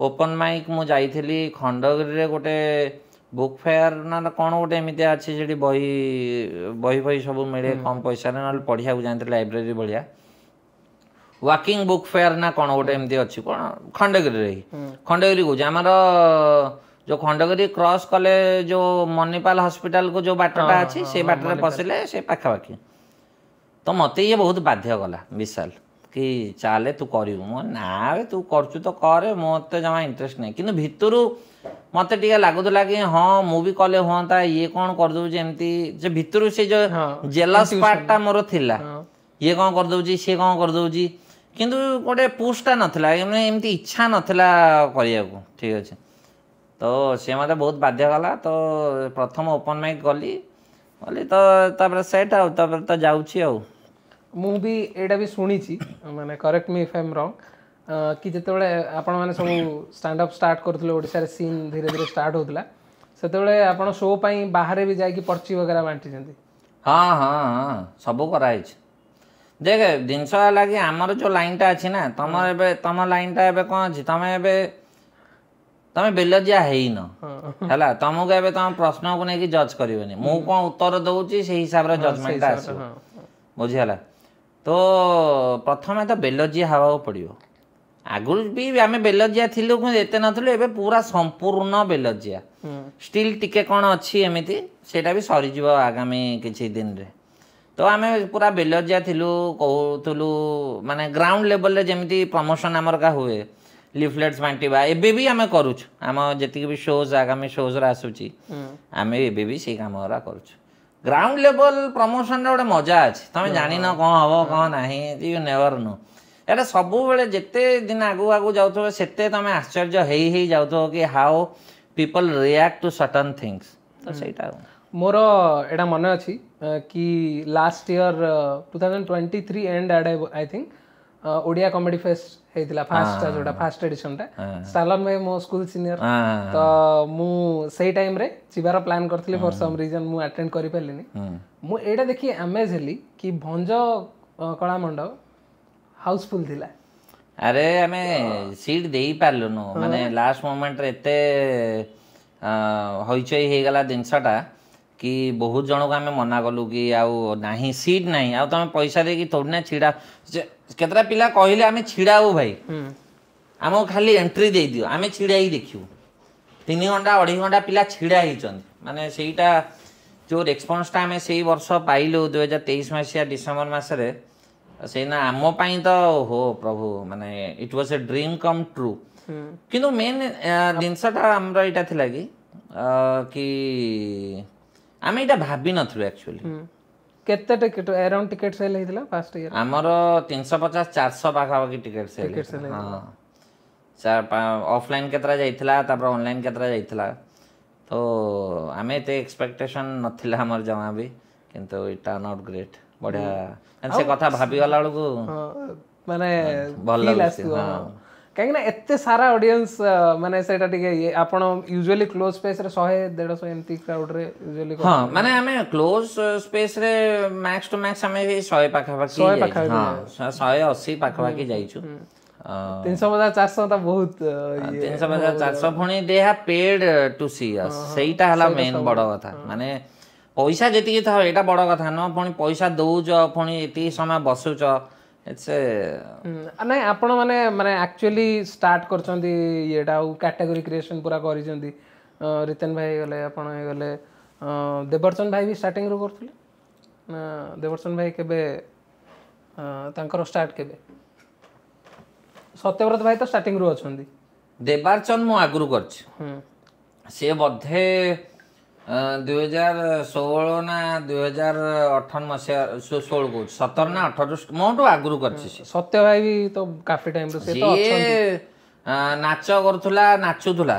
ଓପନ୍ ମାଇକ୍ ମୁଁ ଯାଇଥିଲି ଖଣ୍ଡଗିରିରେ ଗୋଟେ ବୁକ୍ ଫେୟାର ନା କ'ଣ ଗୋଟେ ଏମିତି ଅଛି ସେଠି ବହି ସବୁ ମିଳେ କମ୍ ପଇସାରେ ନହେଲେ ପଢ଼ିବାକୁ ଯାଆନ୍ତି ଲାଇବ୍ରେରୀ ଭଳିଆ ୱାକିଂ ବୁକ୍ ଫେୟାର ନା କ'ଣ ଗୋଟେ ଏମିତି ଅଛି କ'ଣ ଖଣ୍ଡଗିରିରେ ଖଣ୍ଡଗିରି କହୁଛି ଆମର ଯେଉଁ ଖଣ୍ଡଗିରି କ୍ରସ୍ କଲେ ଯେଉଁ ମନିପାଲ ହସ୍ପିଟାଲକୁ ଯେଉଁ ବାଟଟା ଅଛି ସେ ବାଟରେ ପଶିଲେ ସେ ପାଖାପାଖି। ତ ମୋତେ ଇଏ ବହୁତ ବାଧ୍ୟ କଲା ବିଶାଲ କି ଚାଲେ ତୁ କରିବୁ। ମୁଁ ନା ତୁ କରୁଛୁ ତ କରେ, ମୋତେ ଜମା ଇଣ୍ଟରେଷ୍ଟ ନାହିଁ। କିନ୍ତୁ ଭିତରୁ ମୋତେ ଟିକେ ଲାଗୁଥିଲା କି ହଁ ମୁଁ ବି କଲେ ହୁଅନ୍ତା, ଇଏ କ'ଣ କରିଦେଉଛି ଏମିତି। ଯେ ଭିତରୁ ସେ ଯେଉଁ ଜେଲସ୍ ପାର୍ଟଟା ମୋର ଥିଲା, ଇଏ କ'ଣ କରିଦେଉଛି ସିଏ କ'ଣ କରିଦେଉଛି, କିନ୍ତୁ ଗୋଟେ ପୁଷ୍ଟା ନଥିଲା, ଏମିତି ଇଚ୍ଛା ନଥିଲା କରିବାକୁ। ଠିକ୍ ଅଛି, ତ ସେ ମୋତେ ବହୁତ ବାଧ୍ୟ କଲା। ତ ପ୍ରଥମ ଓପନ୍ ମାଇକ୍ ଗଲି ତ ତାପରେ ସେଟ୍ ଆଉ ତାପରେ ତ ଯାଉଛି ଆଉ। ମୁଁ ବି ଏଇଟା ବି ଶୁଣିଛି, ମାନେ କରେକ୍ଟ ମି ଇଫ୍ ଆଇ ଏମ୍ ରଙ୍ଗ, କି ଯେତେବେଳେ ଆପଣମାନେ ସବୁ ଷ୍ଟାଣ୍ଡଅପ୍ ଷ୍ଟାର୍ଟ କରୁଥିଲେ ଓଡ଼ିଶାରେ, ସିନ୍ ଧୀରେ ଧୀରେ ଷ୍ଟାର୍ଟ ହେଉଥିଲା, ସେତେବେଳେ ଆପଣ ଶୋ ପାଇଁ ବାହାରେ ବି ଯାଇକି ପର୍ଚି ବଗେରା ବାଣ୍ଟିଛନ୍ତି। ହଁ ହଁ ହଁ ସବୁ କରାହେଇଛି। ଦେଖ ଜିନିଷ ହେଲା କି ଆମର ଯେଉଁ ଲାଇନ୍ଟା ଅଛି ନା, ତମ ଲାଇନ୍ଟା ଏବେ କ'ଣ ଅଛି, ତମେ ବେଲଜିଆ ହେଇନ ହେଲା, ତମକୁ ଏବେ ତମ ପ୍ରଶ୍ନକୁ ନେଇକି ଜଜ୍ କରିବେନି। ମୁଁ କ'ଣ ଉତ୍ତର ଦେଉଛି ସେଇ ହିସାବରେ ଜଜମେଣ୍ଟଟା ଆସିବ, ବୁଝିହେଲା। ତ ପ୍ରଥମେ ତ ବେଲଜିଆ ହେବାକୁ ପଡ଼ିବ। ଆଗରୁ ବି ଆମେ ବେଲଜିଆ ଥିଲୁ କିନ୍ତୁ ଏତେ ନଥିଲୁ, ଏବେ ପୁରା ସମ୍ପୂର୍ଣ୍ଣ ବେଲଜିଆ। ଷ୍ଟିଲ୍ ଟିକେ କ'ଣ ଅଛି ଏମିତି, ସେଇଟା ବି ସରିଯିବ ଆଗାମୀ କିଛି ଦିନରେ। ତ ଆମେ ପୁରା ବେଲଜିଆ ଥିଲୁ, କହୁଥିଲୁ ମାନେ ଗ୍ରାଉଣ୍ଡ ଲେଭେଲରେ ଯେମିତି ପ୍ରମୋସନ୍ ଆମର କା ହୁଏ, ଲିଫଲେଟ୍ସ ବାଣ୍ଟିବା, ଏବେ ବି ଆମେ କରୁଛୁ। ଆମ ଯେତିକି ବି ଶୋଜ୍ ଆଗାମୀ ଶୋଜ୍ରେ ଆସୁଛି, ଆମେ ଏବେ ବି ସେଇ କାମ ଗୁରା କରୁଛୁ। ଗ୍ରାଉଣ୍ଡ ଲେଭେଲ ପ୍ରମୋସନ୍ରେ ଗୋଟେ ମଜା ଅଛି, ତମେ ଜାଣିନ କ'ଣ ହେବ କ'ଣ ନାହିଁ, ୟୁ ନେଭର ନୋ। ଏଇଟା ସବୁବେଳେ ଯେତେ ଦିନ ଆଗକୁ ଆଗକୁ ଯାଉଥିବ ସେତେ ତମେ ଆଶ୍ଚର୍ଯ୍ୟ ହେଇ ଯାଉଥିବ କି how people react to certain things. ତ ସେଇଟା ମୋର ଏଇଟା ମନେ ଅଛି କି ଲାଷ୍ଟ ଇୟର 2023 ଏଣ୍ଡ ଆଡ଼େ I think Odia comedy fest ହେଇଥିଲା, ଯୋଉଟା ଫାଷ୍ଟ ଏଡିସନଟା। ଷ୍ଟାଲନ ଭାଇ ମୋ ସ୍କୁଲ ସିନିୟର, ତ ମୁଁ ସେଇ ଟାଇମ୍ରେ ଯିବାର ପ୍ଲାନ୍ କରିଥିଲି, ଫର୍ ସମ୍ ରିଜନ୍ ମୁଁ ଆଟେଣ୍ଡ କରିପାରିଲିନି। ମୁଁ ଏଇଟା ଦେଖି ଆମେଜ୍ ହେଲି କି ଭଞ୍ଜ କଳାମଣ୍ଡପ ହାଉସଫୁଲ୍ ଥିଲା। ଆରେ ଆମେ ସିଟ୍ ଦେଇପାରିଲୁନୁ, ମାନେ ଲାଷ୍ଟ ମୋମେଣ୍ଟରେ ଏତେ ହଇଚଇ ହେଇଗଲା ଜିନିଷଟା କି ବହୁତ ଜଣକୁ ଆମେ ମନା କଲୁ କି ଆଉ ନାହିଁ, ସିଟ୍ ନାହିଁ, ଆଉ ତମେ ପଇସା ଦେଇକି ଥୋଡ଼ି ନା ଛିଡ଼ା। କେତେଟା ପିଲା କହିଲେ ଆମେ ଛିଡ଼ା ହବୁ ଭାଇ, ଆମକୁ ଖାଲି ଏଣ୍ଟ୍ରି ଦେଇଦିଅ, ଆମେ ଛିଡ଼ା ହେଇକି ଦେଖିବୁ। 3 ଘଣ୍ଟା 2.5 ଘଣ୍ଟା ପିଲା ଛିଡ଼ା ହେଇଛନ୍ତି। ମାନେ ସେଇଟା ଯେଉଁ ରେସ୍ପନ୍ସଟା ଆମେ ସେଇ ବର୍ଷ ପାଇଲୁ 2023 ମସିହା ଡିସେମ୍ବର ମାସରେ, ସେଇନା ଆମ ପାଇଁ ତ ହୋ ପ୍ରଭୁ, ମାନେ it was a dream come true. କିନ୍ତୁ ମେନ୍ ଜିନିଷଟା ଆମର ଏଇଟା ଥିଲା କି ଆମେ ଏଇଟା ଭାବିନଥିଲୁ ଆକ୍ଚୁଆଲି। କେତେ ଟିକେଟ୍ ଆରାଉଣ୍ଡ ଟିକେଟ୍ ସେଲ୍ ହେଇଥିଲା ଫାଷ୍ଟ ଇୟର? ଆମର 350-400 ପାଖାପାଖି ଟିକେଟ୍ ସେଲ୍। ହଁ, ଅଫଲାଇନ୍ କେତେଟା ଯାଇଥିଲା, ତାପରେ ଅନଲାଇନ୍ କେତେଟା ଯାଇଥିଲା। ତ ଆମେ ଏତେ ଏକ୍ସପେକ୍ଟେସନ୍ ନଥିଲା ଆମର ଜମା ବି, କିନ୍ତୁ ଇଟ୍ ଟର୍ନ ଆଉଟ୍ ଗ୍ରେଟ୍, ବଢ଼ିଆ। ସେ କଥା ଭାବିଗଲା ବେଳକୁ ମାନେ ଭଲ ଲାଗୁଛି। କାହିଁକିନା ଏତେ ସାରା ଅଡିଏନ୍ସ, ମାନେ ସେଇଟା ଟିକେ ଆପଣ ୟୁଜୁଆଲି କ୍ଲୋଜ୍ ସ୍ପେସ୍ରେ 100-150 ଏମିତି କ୍ରାଉଡ୍ରେ ୟୁଜୁଆଲି। ହଁ, ମାନେ ଆମେ କ୍ଲୋଜ୍ ସ୍ପେସ୍ରେ ମ୍ୟାକ୍ସ ଟୁ ମ୍ୟାକ୍ସ ଆମେ 100 ପାଖାପାଖି, 180 ପାଖାପାଖି ଯାଇଛୁ। 350-400 ତ ବହୁତ, 350-400 ପୁଣି they have paid to see us. ସେଇଟା ହେଲା ମେନ୍ ବଡ଼ କଥା। ମାନେ ପଇସା ଯେତିକି ଥାଉ ଏଇଟା ବଡ଼ କଥା ନୁହଁ, ପୁଣି ପଇସା ଦେଉଛ, ପୁଣି ଏତିକି ସମୟ ବସୁଛ, ନାଇଁ ଆପଣ ମାନେ ଆକ୍ଚୁଆଲି ଷ୍ଟାର୍ଟ କରିଛନ୍ତି ଇଏଟା, ଆଉ କ୍ୟାଟାଗୋରୀ କ୍ରିଏସନ୍ ପୁରା କରିଛନ୍ତି। ରିତେନ ଭାଇ ହେଇଗଲେ, ଆପଣ ହେଇଗଲେ, ଦେବର୍ଚନ ଭାଇ ବି ଷ୍ଟାର୍ଟିଂରୁ କରୁଥିଲେ ନା? ଦେବର୍ଚନ ଭାଇ କେବେ ତାଙ୍କର ଷ୍ଟାର୍ଟ କେବେ? ସତ୍ୟବ୍ରତ ଭାଇ ତ ଷ୍ଟାର୍ଟିଂରୁ ଅଛନ୍ତି। ଦେବାର୍ଚନ ମୁଁ ଆଗରୁ କରିଛି, ସେ ବୋଧେ 2016 ନା 2018 ମସିହା, 16 କହୁଛି, 17 ନା 18 ମୋଠୁ ଆଗରୁ କରିଛି। ସତ୍ୟ ଭାଇ ବି ତ କାଫି ଟାଇମ୍ରୁ ସେ ନାଚ କରୁଥିଲା, ନାଚୁଥିଲା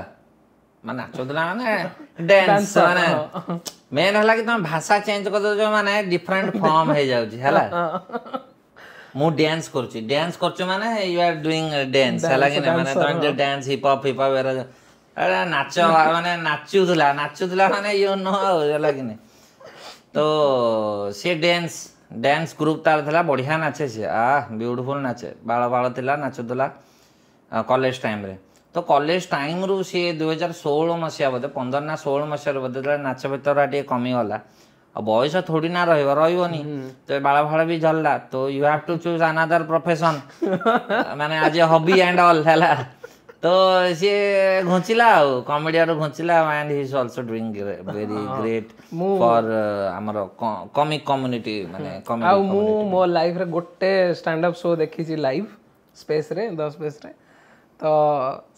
ମାନେ ଡ୍ୟାନ୍ସ, ମାନେ ମେନ୍ ହେଲା କି ତମେ ଭାଷା ଚେଞ୍ଜ କରିଦେଉଛ, ମାନେ ଡିଫରେଣ୍ଟ ଫର୍ମ ହେଇଯାଉଛି ହେଲା। ମୁଁ ଡ୍ୟାନ୍ସ କରୁଛି ମାନେ ୟୁ ଆର୍ ଡୁଇଂ ଡ୍ୟାନ୍ସ, ହେଲା କି ନା, ମାନେ ତମେ ଡ୍ୟାନ୍ସ ହିପହପ୍ ନାଚ, ମାନେ ନାଚୁଥିଲା ମାନେ ୟୁ ନୋ, ହେଲା କି ନାଇଁ। ତ ସେ ଡ୍ୟାନ୍ସ ଗ୍ରୁପ୍ ତାର ଥିଲା, ବଢ଼ିଆ ନାଚେ ସେ, ବ୍ୟୁଟିଫୁଲ୍ ନାଚେ, ବାଳ ଥିଲା, ନାଚୁଥିଲା କଲେଜ ଟାଇମ୍ରେ। ତ କଲେଜ ଟାଇମ୍ରୁ ସିଏ 2016 ମସିହା ବୋଧେ, 15 ନା 16 ମସିହାରୁ ବୋଧେ, ଯେତେବେଳେ ନାଚ ଭିତରଟା ଟିକେ କମିଗଲା, ଆଉ ବୟସ ଥୋଡ଼ି ନା ରହିବ ରହିବନି ତ ବାଳ ଫାଳ ବି ଝଡ଼ିଲା ତ you have to choose another profession ମାନେ ଆଜ ଏ ହବି ଆଣ୍ଡ ଅଲ୍ ହେଲା ତ ସିଏ ଘୁଞ୍ଚିଲା ଆଉ କମେଡ଼ିଆରୁ ଘୁଞ୍ଚିଲା and he is also doing very great for ଆମର କମିକ୍ କମ୍ୟୁନିଟି ମାନେ ଆଉ ମୁଁ ମୋ ଲାଇଫରେ ଗୋଟେ ଷ୍ଟାଣ୍ଡଅପ୍ ଶୋ ଦେଖିଛି ଲାଇଭ୍ ସ୍ପେସ୍ରେ ଦ ସ୍ପେସ୍ରେ ତ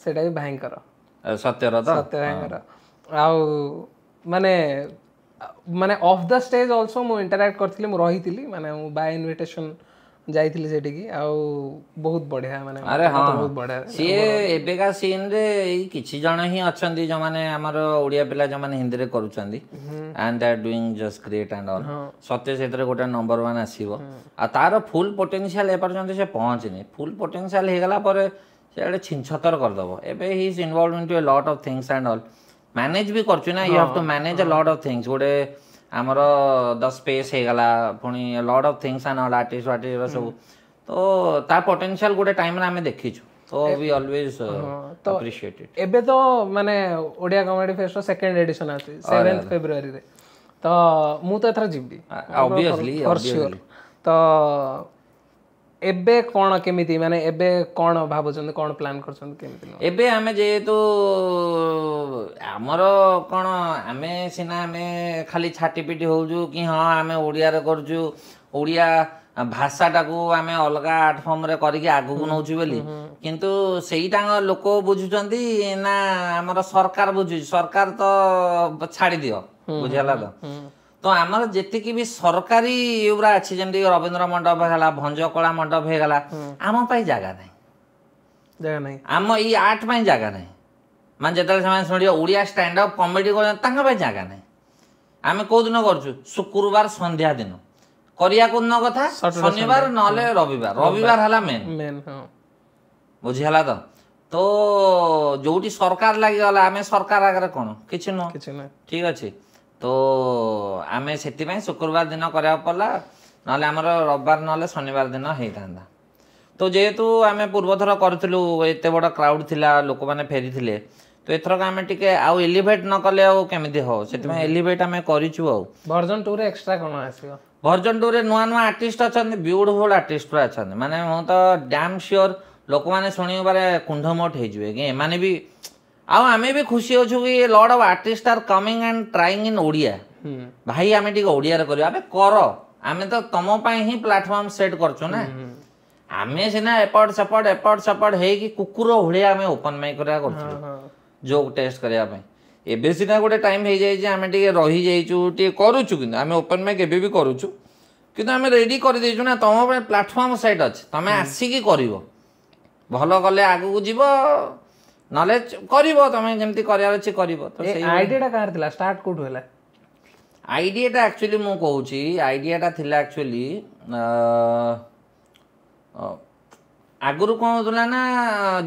ସେଇଟା ବି ଭାଇଙ୍କର ସତ୍ୟର ତ ସତ୍ୟ ଭାଇଙ୍କର ଆଉ ମାନେ ମାନେ ଅଫ୍ ଦ ଷ୍ଟେଜ୍ ଅଲସୋ ମୁଁ ଇଣ୍ଟରାକ୍ଟ କରିଥିଲି ମୁଁ ରହିଥିଲି ମାନେ ମୁଁ ବାଇ ଇନଭିଟେସନ୍ ଯାଇଥିଲି ସେଠିକି ଆଉ ବହୁତ ବଢ଼ିଆ ମାନେ ଆରେ ହଁ ବହୁତ ବଢ଼ିଆ ସିଏ ଏବେକା ସିନ୍ରେ ଏଇ କିଛି ଜଣ ହିଁ ଅଛନ୍ତି ଯେଉଁମାନେ ଆମର ଓଡ଼ିଆ ପିଲା ଯେଉଁମାନେ ହିନ୍ଦୀରେ କରୁଛନ୍ତି and they are doing just great and all ସତ୍ୟ ସେଥିରେ ଗୋଟେ ନମ୍ବର 1 ଆସିବ ଆଉ ତାର ଫୁଲ୍ ପୋଟେନ୍ସିଆଲ୍ ଏପର୍ଯ୍ୟନ୍ତ ସେ ପହଞ୍ଚିନି ଫୁଲ୍ ପୋଟେନ୍ସିଆଲ୍ ହେଇଗଲା ପରେ ସେ ଗୋଟେ ଛିଞ୍ଚତର କରିଦେବ ଏବେ he is involve in to a lot of things and all manage ବି କରୁଛୁ ନା you have to manage a lot of things ଗୋଟେ ଆମର ଦ ସ୍ପେସ୍ ହେଇଗଲା ପୁଣି lot of things and all artist ସବୁ ତ ତା ପୋଟେନ୍ସିଆଲ୍ ଗୋଟେ ଟାଇମ୍ରେ ଆମେ ଦେଖିଛୁ ତ वी ऑलवेज अप्रिशिएट इट ଏବେ ତ ମାନେ ଓଡ଼ିଆ କମେଡି ଫେଷ୍ଟର ସେକେଣ୍ଡ ଏଡିସନ୍ ଅଛି 7th ଫେବୃଆରୀରେ ତ ମୁଁ ତ ଏଥର ଯିବି ऑब्वियसली ତ ଏବେ କ'ଣ କେମିତି ମାନେ ଏବେ କ'ଣ ଭାବୁଛନ୍ତି କ'ଣ ପ୍ଲାନ୍ କରୁଛନ୍ତି କେମିତି ଏବେ ଆମେ ଯେହେତୁ ଆମର କ'ଣ ଆମେ ସିନା ଆମେ ଖାଲି ଛାଟିପିଟି ହେଉଛୁ କି ହଁ ଆମେ ଓଡ଼ିଆରେ କରୁଛୁ ଓଡ଼ିଆ ଭାଷାଟାକୁ ଆମେ ଅଲଗା ଆର୍ଟ ଫର୍ମରେ କରିକି ଆଗକୁ ନେଉଛୁ ବୋଲି କିନ୍ତୁ ସେଇଟା ଲୋକ ବୁଝୁଛନ୍ତି ନା ଆମର ସରକାର ବୁଝୁଛି ସରକାର ତ ଛାଡ଼ିଦିଅ ବୁଝିଗଲା ତ ଆମର ଯେତିକି ବି ସରକାରୀ ଏଗୁଡ଼ା ଅଛି ଯେମିତି ରବୀନ୍ଦ୍ର ମଣ୍ଡପ ହେଲା ଭଞ୍ଜକଳା ମଣ୍ଡପ ହେଇଗଲା ଆମ ପାଇଁ ଜାଗା ନାହିଁ ଆମ ଏଇ ଆର୍ଟ ପାଇଁ ଜାଗା ନାହିଁ ମାନେ ଯେତେବେଳେ ସେମାନେ ଶୁଣିବେ ଓଡ଼ିଆ ଷ୍ଟାଣ୍ଡଅପ୍ କମେଡ଼ି କରୁଛନ୍ତି ତାଙ୍କ ପାଇଁ ଜାଗା ନାହିଁ ଆମେ କେଉଁ ଦିନ କରୁଛୁ ଶୁକ୍ରବାର ସନ୍ଧ୍ୟା ଦିନ କରିବା କୋଉଦିନ କଥା ଶନିବାର ନହେଲେ ରବିବାର ହେଲା ମେନ୍ ବୁଝିହେଲା ତ ଯୋଉଠି ସରକାର ଲାଗିଗଲା ଆମେ ସରକାର ଆଗରେ କ'ଣ କିଛି ନୁହଁ ଠିକ୍ ଅଛି ତ ଆମେ ସେଥିପାଇଁ ଶୁକ୍ରବାର ଦିନ କରିବାକୁ ପଡ଼ିଲା ନହେଲେ ଆମର ରବିବାର ନହେଲେ ଶନିବାର ଦିନ ହେଇଥାନ୍ତା ତ ଯେହେତୁ ଆମେ ପୂର୍ବଥର କରିଥିଲୁ ଏତେ ବଡ଼ କ୍ରାଉଡ୍ ଥିଲା ଲୋକମାନେ ଫେରିଥିଲେ ତ ଏଥରକ ଆମେ ଟିକେ ଆଉ ଏଲିଭେଟ୍ ନ କଲେ ଆଉ କେମିତି ହେବ ସେଥିପାଇଁ ଏଲିଭେଟ୍ ଆମେ କରିଛୁ ଆଉ ଭର୍ଜନ 2ରେ ଏକ୍ସଟ୍ରା କ'ଣ ଆସିବ ଭର୍ଜନ 2ରେ ନୂଆ ନୂଆ ଆର୍ଟିଷ୍ଟ ଅଛନ୍ତି ବ୍ୟୁଟିଫୁଲ୍ ଆର୍ଟିଷ୍ଟ ପୁରା ଅଛନ୍ତି ମାନେ ମୁଁ ତ ଡ୍ୟାମ୍ ସିଓର ଲୋକମାନେ ଶୁଣିବାରେ କୁଣ୍ଢମୋଟ ହେଇଯିବେ କି ଏମାନେ ବି ଆଉ ଆମେ ବି ଖୁସି ଅଛୁ କି lot of artist R coming and trying in Odia ଭାଇ ଆମେ ଟିକେ ଓଡ଼ିଆରେ କରିବା ଆମେ କର ଆମେ ତ ତମ ପାଇଁ ହିଁ ପ୍ଲାଟଫର୍ମ ସେଟ୍ କରୁଛୁ ନା ଆମେ ସିନା ଏପଟ ସେପଟ ହେଇକି କୁକୁର ଭଳିଆ ଆମେ ଓପନ୍ ମାଇକ୍ କରିବା କରୁଛୁ ଜୋକ୍ ଟେଷ୍ଟ କରିବା ପାଇଁ ଏବେ ସିନା ଗୋଟେ ଟାଇମ୍ ହେଇଯାଇଛି ଆମେ ଟିକେ ରହିଯାଇଛୁ ଟିକେ କରୁଛୁ କିନ୍ତୁ ଆମେ ଓପନ୍ ମାଇକ୍ ଏବେ ବି କରୁଛୁ କିନ୍ତୁ ଆମେ ରେଡ଼ି କରିଦେଇଛୁ ନା ତମ ପାଇଁ ପ୍ଲାଟଫର୍ମ ସେଟ୍ ଅଛି ତମେ ଆସିକି କରିବ ଭଲ କଲେ ଆଗକୁ ଯିବ ନହେଲେ କରିବ ତମେ ଯେମିତି କରିବାର ଅଛି କରିବ ତ ସେଇ ଆଇଡିଆଟା କାହାର ଥିଲା ଷ୍ଟାର୍ଟ କୋଉଠୁ ହେଲା ଆଇଡିଆଟା ଆକ୍ଚୁଆଲି ମୁଁ କହୁଛି ଆଇଡିଆଟା ଥିଲା ଆକ୍ଚୁଆଲି ଆଗରୁ କ'ଣ ହେଉଥିଲା ନା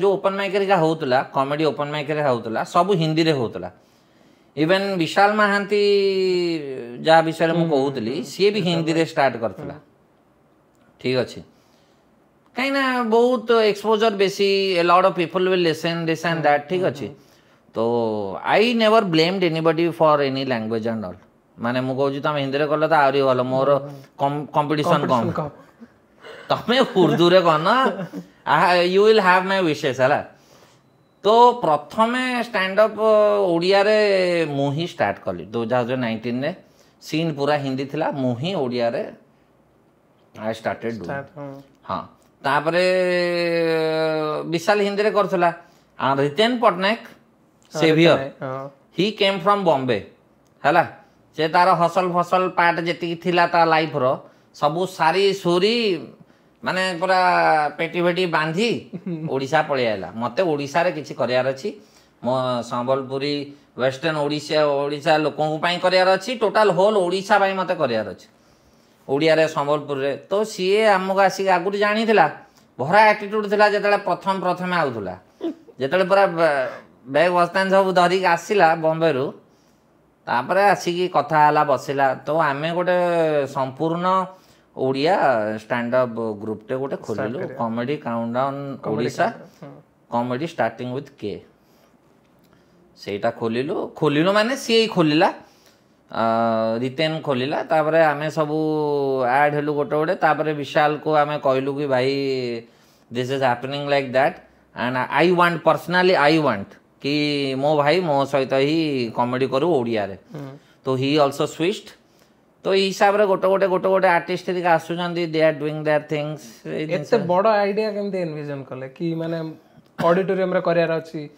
ଯେଉଁ ଓପନ୍ ମାଇକ୍ରେ ହେଉଥିଲା କମେଡ଼ି ଓପନ୍ ମାଇକ୍ରେ ହେଉଥିଲା ସବୁ ହିନ୍ଦୀରେ ହେଉଥିଲା ଇଭେନ୍ ବିଶାଲ ମହାନ୍ତି ଯାହା ବିଷୟରେ ମୁଁ କହୁଥିଲି ସିଏ ବି ହିନ୍ଦୀରେ ଷ୍ଟାର୍ଟ କରିଥିଲା ଠିକ୍ ଅଛି କାହିଁକିନା ବହୁତ ଏକ୍ସପୋଜର୍ ବେଶୀ a lot of people will listen this and that ଠିକ୍ ଅଛି ତ I never blamed anybody for any language and all ମାନେ ମୁଁ କହୁଛି ତମେ ହିନ୍ଦୀରେ କଲେ ତ ଆହୁରି ଭଲ ମୋର କମ୍ପିଟିସନ୍ କମ୍ ତମେ ଉର୍ଦ୍ଦୁରେ କନ you will have my wishes ହେଲା ତ ପ୍ରଥମେ ଷ୍ଟାଣ୍ଡଅପ୍ ଓଡ଼ିଆରେ ମୁଁ ହିଁ ଷ୍ଟାର୍ଟ କଲି 2019ରେ ସିନ୍ ପୁରା ହିନ୍ଦୀ ଥିଲା ମୁଁ ହିଁ ଓଡ଼ିଆରେ ଆଇ ଷ୍ଟାର୍ଟେଡ୍ ହଁ ତାପରେ ବିଶାଲ ହିନ୍ଦୀରେ କରୁଥିଲା ରିତେନ ପଟ୍ଟନାୟକ ସେଭିୟର ହି କେମ୍ ଫ୍ରମ୍ ବମ୍ବେ ହେଲା ସେ ତାର ହସଲ ଫସଲ ପାର୍ଟ ଯେତିକି ଥିଲା ତା ଲାଇଫ୍ର ସବୁ ସାରି ସୁରି ମାନେ ପୁରା ପେଟି ଫେଟି ବାନ୍ଧି ଓଡ଼ିଶା ପଳେଇ ଆଇଲା ମୋତେ ଓଡ଼ିଶାରେ କିଛି କରିବାର ଅଛି ମୋ ସମ୍ବଲପୁରୀ ୱେଷ୍ଟର୍ଣ୍ଣ ଓଡ଼ିଶା ଲୋକଙ୍କ ପାଇଁ କରିବାର ଅଛି ଟୋଟାଲ ହୋଲ୍ ଓଡ଼ିଶା ପାଇଁ ମୋତେ କରିବାର ଅଛି ଓଡ଼ିଆରେ ସମ୍ବଲପୁରରେ ତ ସିଏ ଆମକୁ ଆସିକି ଆଗରୁ ଜାଣିଥିଲା ଭରା ଆଟିଟ୍ୟୁଡ଼ ଥିଲା ଯେତେବେଳେ ପ୍ରଥମେ ଆଉଥିଲା ଯେତେବେଳେ ପୁରା ବ୍ୟାଗ୍ ବସ୍ତାନ ସବୁ ଧରିକି ଆସିଲା ବମ୍ବେରୁ ତାପରେ ଆସିକି କଥା ହେଲା ବସିଲା ତ ଆମେ ଗୋଟେ ସମ୍ପୂର୍ଣ୍ଣ ଓଡ଼ିଆ ଷ୍ଟାଣ୍ଡଅପ୍ ଗ୍ରୁପ୍ଟେ ଗୋଟେ ଖୋଲିଲୁ comedy countdown Odisha comedy starting with କେ ସେଇଟା ଖୋଲିଲୁ ମାନେ ସିଏ ଖୋଲିଲା रितेन खोलिला तापर आमे सबू ऐड हेलु गोटे गोटे तापर विशाल को आमे कहलु कि भाई this is happening like that and I want personally I want कि मो भाई मो सहित ही कॉमेडी करू ओडिया रे तो ही आल्सो स्विच्ड तो ई हिसाब रे गोटे गोटे आर्टिस्ट रे आसुचंदी they are doing their things एते बड़ आइडिया केमते एनविजन कले कि माने ऑडिटोरियम रे करियार अछि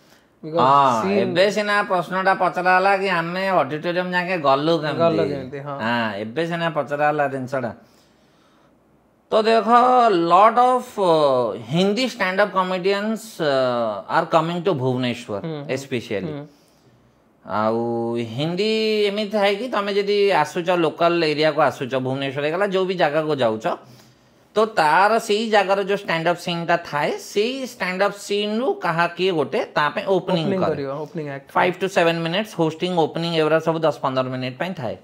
हाँ एबे सिना प्रश्नटा पचराला कि आमे ऑडिटोरियम जाके गल्लु केमती हाँ एबे सिना पचराला जिनसटा तो देखो lot of Hindi stand up comedians are coming to Bhubaneswar specially आउ हिंदी एमती है कि तुम जदि आसुच लोकल एरिया को आसुच भुवनेश्वर गला जो भी जगह को जाऊच तो तार से जगार जो स्टैंड अप सीन टा थाए से स्टैंड अप सीन रु कहा किए गोटे तापे ओपनिंग कर 5 to 7 मिनिट्स होस्टिंग ओपनिंग एवरा सब 10-15 मिनिट पई थाए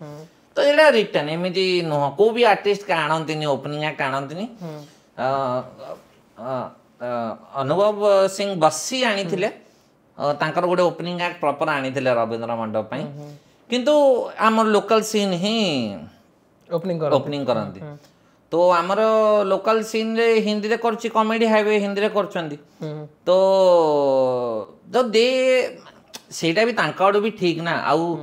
तो एटा रिटर्न एमिति नुह को भी आर्टिस्ट का आनंतिनी ओपनिंग एक्ट आनंतिनी अनुभव सिंह बस्सी आनी थिले तांकर गोटे ओपनिंग एक्ट प्रॉपर आनी थिले रविंद्र मंडप पई किंतु हमर लोकल सीन ही ओपनिंग करंती तो आमर लोकल सीन रे हिंदी रे करछि कॉमेडी हाईवे हिंदी रे करछंदी तो जो दे सेटा भी तांका आडू भी ठीक ना आउ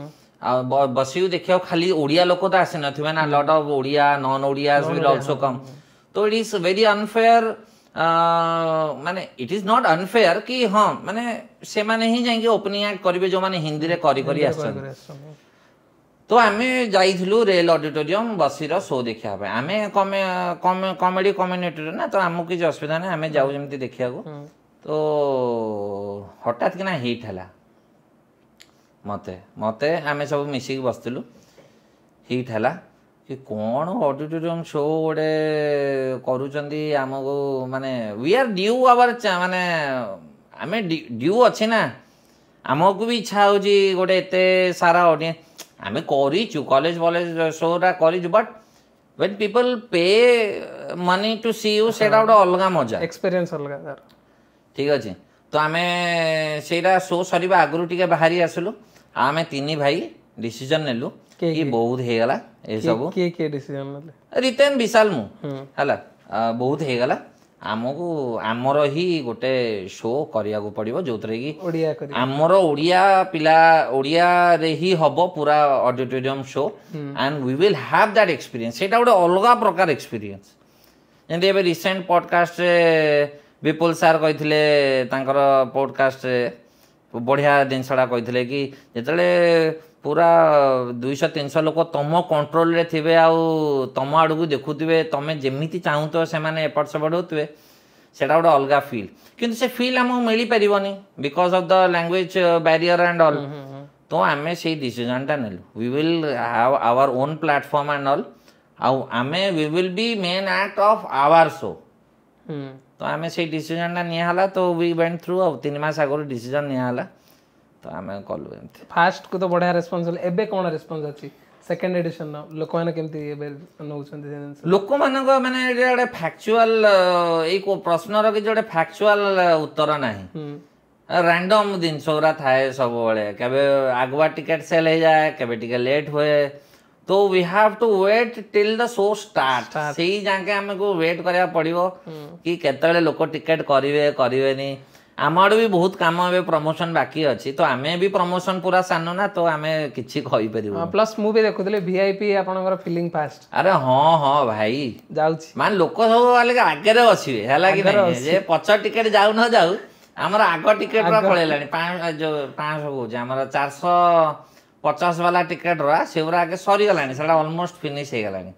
बसियो देखियो खाली ओडिया लोक तो आसे नथिबे ना lot of Odia non Odia will also come तो इट इज वेरी अनफेयर माने इट इज नॉट अनफेयर कि हां माने से माने ही जाई ओपनिंग एक्ट करिवे जो माने हिंदी रे करी आछन तो आमे जाइथिलु रेल ऑडिटोरियम बसीर शो देखिया पे आमे कॉमेडी कम्युनिटी ना तो हमकु किछ असुविधा नै आमे जाउ जेमति देखिया को तो हठात कि ना हिट हला मते आमे सब मिसिक बसतिलु हिट हला कि कोन ऑडिटोरियम शो गोटे करूचंदी हमको माने वी आर ड्यू आवर माने आमे ड्यू अछि ना हमको भी इच्छा होजी गोटे एते सारा ऑडियंस आमे करिचु कॉलेज शो रा करिचु बट व्हेन पीपल पे मनी टू सी यू सेटा गोटे अलगा मजा एक्सपीरियंस अलगा सर ठीक अछि तो आमे सेटा शो सरीबा आगरु टिके बाहरी आसलु आमे तीनी भाई डिसीजन नेलु कि बहुत हे गला ए सब के डिसीजन नेले रितेन विशाल मु हला बहुत हे गला आमको आमर ही गोटे शो करिया को पड़िबो जोतरे की ओडिया करी आमर ओडिया पिला ओडिया रे ही हबो पूरा auditorium show and we will have that experience सेटा गोटे अलगा प्रकार एक्सपीरियंस जेंते एबे रिसेंट पॉडकास्ट रे विपुल सर कहिथिले तांकर पॉडकास्ट रे बढ़िया जिनसड़ा कहिथिले कि जेतले पूरा 200-300 लोक तम कंट्रोल रे थिबे आउ तम आडू को देखुथिबे तमे जेमिति चाहूतो से माने एपट सेपट होतबे सेटा गोटे अलगा फील किंतु से फील हमको मिली परिबनी because of the language barrier and all तो आमे से डिसीजन टा नेलु we will have our own platform and all आउ आमे we will be main act of our show तो आमे से डिसीजन टा निया हला तो वी वेंट थ्रू अब 3 मास आगो डिसीजन निया हला तो आमे कलु एमती फास्ट को तो बढ़िया रिस्पांस एबे कोन रिस्पांस अछि सेकंड एडिशन लोक माने केमती एबे नउछंती लोक मानको माने एडे फैक्चुअल ए को प्रश्न रो कि जोडे फैक्चुअल उत्तर नाही रैंडम दिन सोरा थाए सब बळे केबे आगवा टिकट सेल हे जाए केबे टिके लेट होए तो we have to wait till the show start सेही जाके हमको वेट करया पड़िबो कि केतले लोक टिकट करिवे नी आमाड़ भी बहुत काम ए प्रमोशन बाकी अच्छी तो आमे भी प्रमोशन पूरा सानो ना तो आमे किछि कहि परिबो प्लस मु भी देखुतले वीआईपी आपनकर फीलिंग फास्ट अरे हां भाई जाउछि मान लोक सब वाले आगे रे बसिबे हला कि नहीं जे पछ टिकट जाउ न जाउ हमर आगो टिकट रा पळेलानी 500 हो जे हमर 450 वाला टिकट रा सेवरा आगे सरी गलानी सेडा ऑलमोस्ट फिनिश हे गलानी